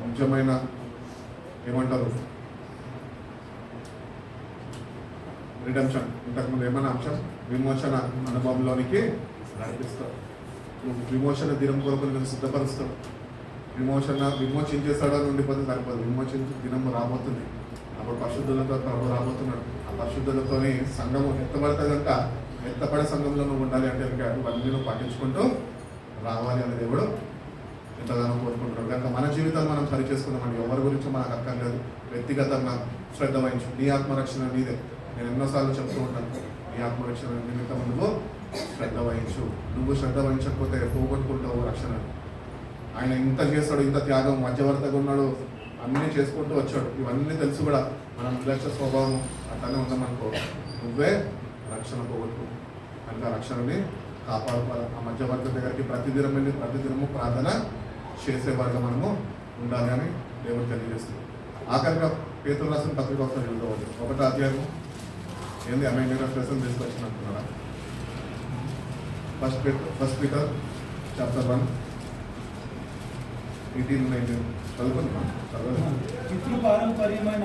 నిజమైన ఏమంటారు రిడెంప్షన్, ఇంతకుముందు ఏమైనా అంశం విమోచన అనుభవంలోనికి నడిపిస్తావు. నువ్వు విమోచన దినం కొరకు నేను సిద్ధపరుస్తావు. విమోచించేస్తాడని ఉండిపోతే సరిపోదు. విమోచించే దినం రాబోతుంది. అప్పుడు పరిశుద్ధులతో ప్రభు రాబోతున్నాడు. ఆ పరిశుద్ధులతోని సంఘము ఎత్తబడితే కనుక ఎత్తపడే సంఘంలో నువ్వు ఉండాలి అంటే ఇవన్నీ నువ్వు పాటించుకుంటూ రావాలి అని దేవుడు ఎంతగానో కోరుకుంటున్నాడు. కనుక మన జీవితాలు మనం సరి చేసుకుందామండి. ఎవరి గురించి మనకు అక్కర్లేదు. వ్యక్తిగతంగా శ్రద్ధ వహించు. నీ ఆత్మరక్షణ నీదే. నేను ఎన్నోసార్లు చెప్తూ ఉంటాను, నీ ఆత్మరక్షణ నిమిత్తం నువ్వు శ్రద్ధ వహించు. నువ్వు శ్రద్ధ వహించకపోతే పోగొట్టుకుంటావు రక్షణ. ఆయన ఇంత చేస్తాడు, ఇంత త్యాగం, మధ్యవర్తిగా ఉన్నాడు, అన్నీ చేసుకుంటూ వచ్చాడు. ఇవన్నీ తెలుసు కూడా మనం నిర్లక్ష్య స్వభావం అట్లానే ఉందామనుకో, నువ్వే రక్షణ పోగొట్టు. కనుక రక్షణని కాపాడుకోవాలి. ఆ మధ్యవర్తి దగ్గరికి ప్రతిదినం వెళ్ళి ప్రతిదినము ప్రార్థన చేసేవారుగా మనము ఉండాలి అని దేవుడు తెలియజేస్తుంది. ఆఖరిగా పేతురు రాసిన పత్రిక ఒకసారి చదువుకోవాలి. 1వ అధ్యాయం ఏంది అమెరికా లెసన్ తీసుకొచ్చిన అంటున్నారా? ఫస్ట్ పీటర్ చాప్టర్ 1 18-19 చదువుకుంటున్నాం. పితృ పారంపర్యమైన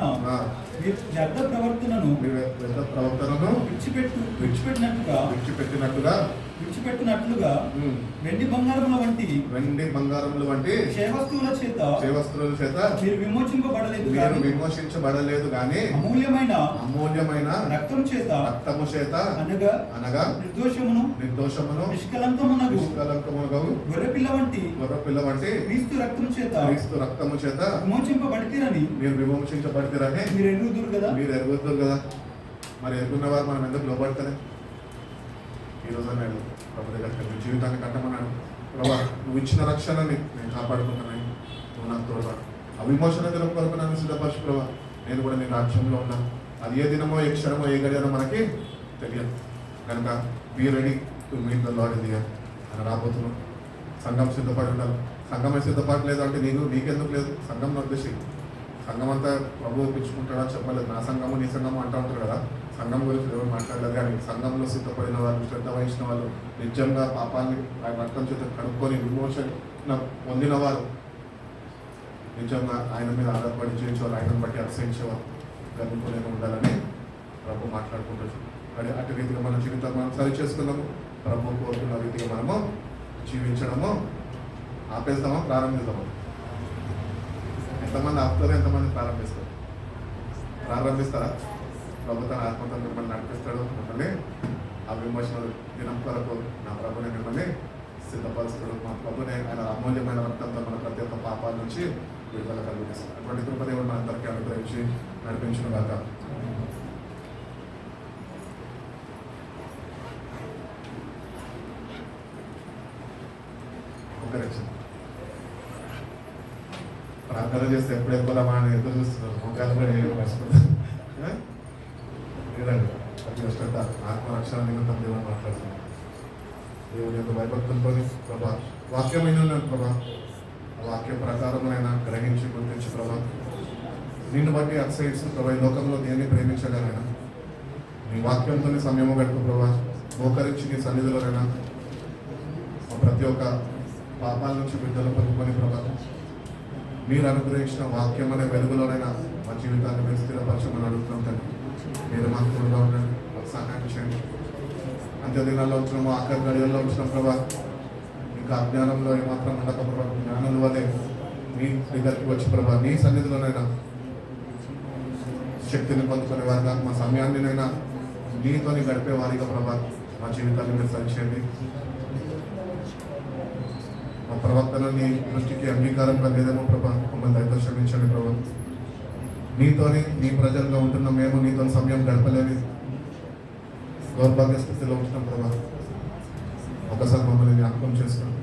వ్యర్థ ప్రవర్తనను విడిచిపెట్టినట్టుగా వెండి బంగారముల వంటి క్షయవస్తువుల చేత మీరు విమోచించబడలేదు కానీ అమూల్యమైన రక్తము చేత అనగా నిర్దోషమును నిష్కలంకమునగు గొర్రెపిల్ల వంటి క్రీస్తు రక్తము చేత మీరు విమోచించబడితేరని మీరు ఎరుగుదురు కదా. మరి ఎరుగున్నవారు మనం ఎందుకు లోబడతానే? ఈరోజు నేను ప్రభు దగ్గర జీవితాన్ని కట్టమన్నాను. ప్రభా, నువ్వు ఇచ్చిన రక్షణని నేను కాపాడుకుంటున్నాను. నువ్వు నాకు తోడుగా ఆ విమోచన దినం కొరకు నన్ను సిద్ధపరచు ప్రభా. నేను కూడా నీ రాజ్యంలో ఉన్నాను. అది ఏ దినమో, ఏ క్షణమో, ఏ గడియనో మనకి తెలియదు. కనుక be ready to meet the Lord in the air అని రాబోతున్నాం. సంఘం సిద్ధపడి ఉండాలి. సంఘమే సిద్ధపడలేదు అంటే నీకెందుకు లేదు? సంఘం నొద్దేసి సంఘం అంతా ప్రభు ఒప్పించుకుంటాడా చెప్పలేదు. నా సంఘము నీ సంఘము అంటూ ఉంటారు కదా. సంఘం గురించి ఎవరు మాట్లాడలేదు. కానీ సంఘంలో సిద్ధపడిన వాళ్ళు, శ్రద్ధ వహించిన వాళ్ళు, నిజంగా పాపాన్ని రక్తం చేత కనుక్కొని విమోచన పొందిన వారు, నిజంగా ఆయన మీద ఆధారపడి జీవించేవారు, ఆయనను బట్టి అతిశయించేవారు గర్భింపులే ఉండాలని ప్రభు మాట్లాడుకుంటారు. మరి అటు రీతిగా మన జీవితాన్ని మనం సరి చేసుకున్నాము. ప్రభు కోరుకున్న రీతిగా మనము జీవించడము ఆపేస్తామా, ప్రారంభిస్తామా? ఎంతమంది ఆపుతారో, ఎంతమంది ప్రారంభిస్తారు? ప్రారంభిస్తారా? ప్రభు తన ఆత్మతో మిమ్మల్ని నడిపిస్తాడు. మిమ్మల్ని ఆ విమోచన దినం కొరకు నా ప్రభుని మిమ్మల్ని సిద్ధపరుస్తాడు. మా ప్రభుని ఆయన అమూల్యమైన రక్తంతో మన ప్రతి ఒక్క పాపాల నుంచి విడుదల కలిగిస్తాడు. అటువంటి కృపదేవుడు మన అందరికీ అనుగ్రహించి నడిపించిన కాక. ప్రార్థన చేస్తే ఎప్పుడు వెళ్ళిపోదామా అని ఎదురు చూస్తున్నారు. మొక్కలు కూడా ఏం మర్చిపోతారు లేదండి. ప్రతి శ్రద్ధ ఆత్మరక్షణ నిమిత్తం దేవుని మాట్లాడుతున్నాం. దేవుని యొక్క భయభక్తులతో ప్రభా వాక్యమైన ప్రభా ఆ వాక్యం ప్రకారమైన గ్రహించి గుర్తించి ప్రభా నిన్ను బట్టి అతిశయిస్తూ ప్రభా ఈ లోకంలో దేన్ని ప్రేమించగలైనా నీ వాక్యంతోనే సమయము గడుపు ప్రభా. మోకరించి నీ సన్నిధిలోనైనా ప్రతి ఒక్క పాపాల నుంచి విడుదల పొందుకొని ప్రభా మీరు అనుగ్రహించిన వాక్యం అనే వెలుగులోనైనా మా జీవితాన్ని మీరు స్థిరపరచమని అడుగుతున్నాం తండ్రి. మీరు మాకు తోడుగా ఉండండి, మాకు సహాయం చేయండి. అంత్య దినాల్లో వచ్చినాము, ఆఖరి గడియల్లో వచ్చిన ప్రభా ఇంకా అజ్ఞానంలో ఏమాత్రం ఉండక ప్రభా జ్ఞానుల వలె మీ దగ్గరికి వచ్చి ప్రభా నీ సన్నిధిలోనైనా శక్తిని పొందుకునే వారిగా, మా సమయాన్నినైనా నీతోని గడిపే వారిగా ప్రభా మా జీవితాన్ని మీరు సరిచేయండి. మా ప్రవర్తన నీ దృష్టికి అంగీకారంగా లేదేమో ప్రభా, మమ్మల్ని దయతో క్షమించండి ప్రభా. నీతోని నీ ప్రజలుగా ఉంటున్న మేము నీతో సమయం గడపలేని దౌర్భాగ్య స్థితిలో ఉంటున్నాం ప్రభా. ఒకసారి మమ్మల్ని జ్ఞాపకం చేసుకున్నాం.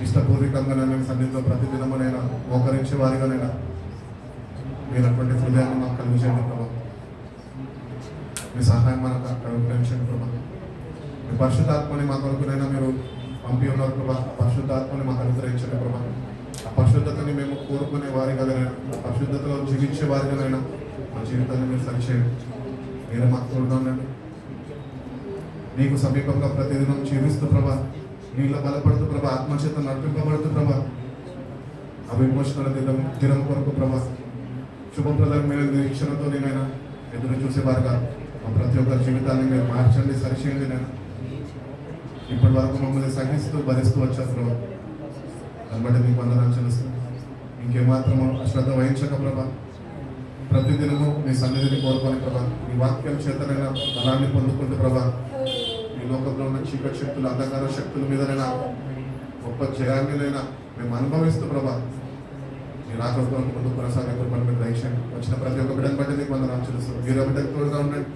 ఇష్టపూర్వకంగా నేను సన్నిధిలో ప్రతిదినమునైనా మోకరించే వారిగానైనా మీరు అటువంటి హృదయాన్ని మాకు కలిగించండి ప్రభా. మీ సహాయం మనకు అనుగ్రహించండి ప్రభా. మీ పరిశుద్ధాత్మని మా కొరకునైనా మీరు పంపి ఉన్నారు ప్రభా. పరిశుద్ధాత్మని మాకు అనుగ్రహించండి ప్రభా. ఆ పరిశుద్ధతని మేము కోరుకునే వారిగానైనా, ఆ పరిశుద్ధతలో జీవించే వారిగానైనా మా జీవితాన్ని మీరు సరిచేయండి. మీరే మాకు తోడుగా ఉండండి. నీకు సమీపంగా ప్రతిదినం జీవిస్తూ ప్రభా నీలో బలపడుతూ ప్రభా, ఆత్మచేత నడిపింపబడుతూ ప్రభా, అవిమోచన దినం కొరకు ప్రభా, శుభప్రదమైన నిరీక్షణతో నేనైనా ఎదురు చూసేవారుగా మా ప్రతి ఒక్కరి జీవితాన్ని మీరు మార్చండి, సరిచేయండి. నేను ఇప్పటి వరకు మమ్మల్ని సహిస్తూ భరిస్తూ వచ్చారు ప్రభా, దాన్ని బట్టి మీకు వందనాలు చెల్లిస్తాను. ఇంకేమాత్రము అశ్రద్ధ వహించక ప్రభా, ప్రతిదినము మీ సన్నిధిని కోరుకొని ప్రభా, మీ వాక్యం చేతనైనా బలాన్ని పొందుకుంటూ ప్రభా, ఈ లోకంలో ఉన్న చీకటి శక్తులు, అంధకార శక్తుల మీదనైనా గొప్ప జయాన్నినైనా మేము అనుభవిస్తూ ప్రభా, మీరు ఆకలికి ముందు కొనసాగే కృపను మీరు దయచేయండి. వచ్చిన ప్రతి ఒక్క బిడ్డను బట్టి నీకు వందనాలు చెల్లిస్తున్నాను. మీరు బిడ్డకు తోడుగా ఉండండి.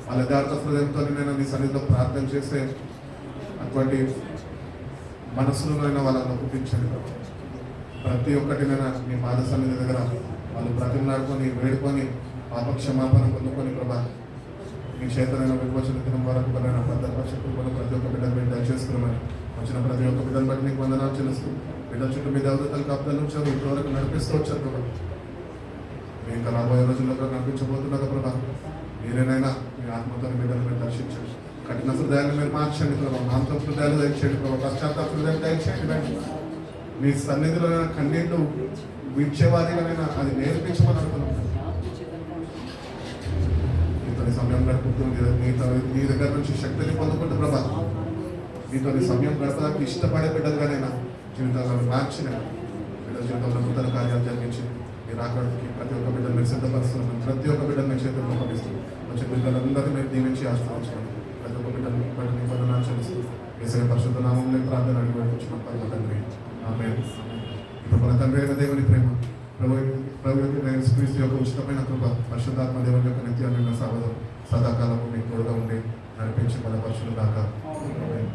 వాళ్ళ యథార్థ హృదయంతో నేను మీ సన్నిధిలో ప్రార్థన చేసే అటువంటి మనసులోనైనా వాళ్ళని ఒప్పించండి. ప్రతి ఒక్కటినైనా మీ పాద సన్నిధి దగ్గర వాళ్ళు బ్రతిమలాడుకొని వేడుకొని పాపక్షమాపణ పొందుకొని ప్రభా, మీ చేతనైనా విమోచన దినం వరకు కొనైనా భద్రపరచుకుని ప్రతి ఒక్క బిడ్డను మీరు దయచేసుకున్నామని వచ్చిన ప్రతి ఒక్క బిడ్డను బట్టి నీకు వందనాలు చెల్లిస్తూ, బిడ్డ చుట్టూ మీ దేవతలు కాపుదలు వచ్చారు, ఇప్పటివరకు నడిపిస్తూ వచ్చారు ప్రభా. మీ ఇంకా రాబోయే రోజుల్లో కూడా నడిపించబోతున్నాక ప్రభా, మీరేనైనా మీ ఆత్మతో బిడ్డలు మీరు దర్శించండి. కఠిన హృదయాన్ని మీరు మార్చండి ప్రభా, మాంసం హృదయాలు దయచేయండి ప్రభా, పశ్చాత్తాప హృదయాలు దయచేయండి. మీ సన్నిధిలో కన్నీళ్లు విడిచేవారిగానైనా అది నేర్పించమని అనుకున్నాం. మీతో సమయం గడుపుతూ మీ దగ్గర నుంచి శక్తిని పొందుకుంటూ ప్రభా, మీతో సమయం గడపడానికి ఇష్టపడే బిడ్డలుగానైనా జీవితాలను మార్చిన బిడ్డల జీవితంలో నూతన కార్యాలు జరిగించి మీరు ఆకడికి ప్రతి ఒక్క బిడ్డలు మీరు సిద్ధపరుస్తున్నాం. ప్రతి ఒక్క బిడ్డలు మీ చేతుల్లో పంపిస్తున్నాం. వచ్చే బిడ్డలందరినీ మీరు దీవించి ఆశ్రయించండి. ప్రతి ఒక్క బిడ్డలు బట్టి మీ వందనాలు చెల్లిస్తూ యేసయ్య పరిశుద్ధ నామంలో ప్రార్థన అడిగి వచ్చిన పరమ తండ్రి, ఆమేన్. ఇప్పుడు మన తండ్రి అయిన దేవుని ప్రేమ, ప్రభు క్రీస్తు యొక్క ఉచితమైన కృప, పరిశుద్ధాత్మ దేవుని యొక్క నిత్యాన్ని సావధం సదాకాలము మీకు తోడుగా ఉండి నడిపించి బలపరచును గాక. ఆమేన్.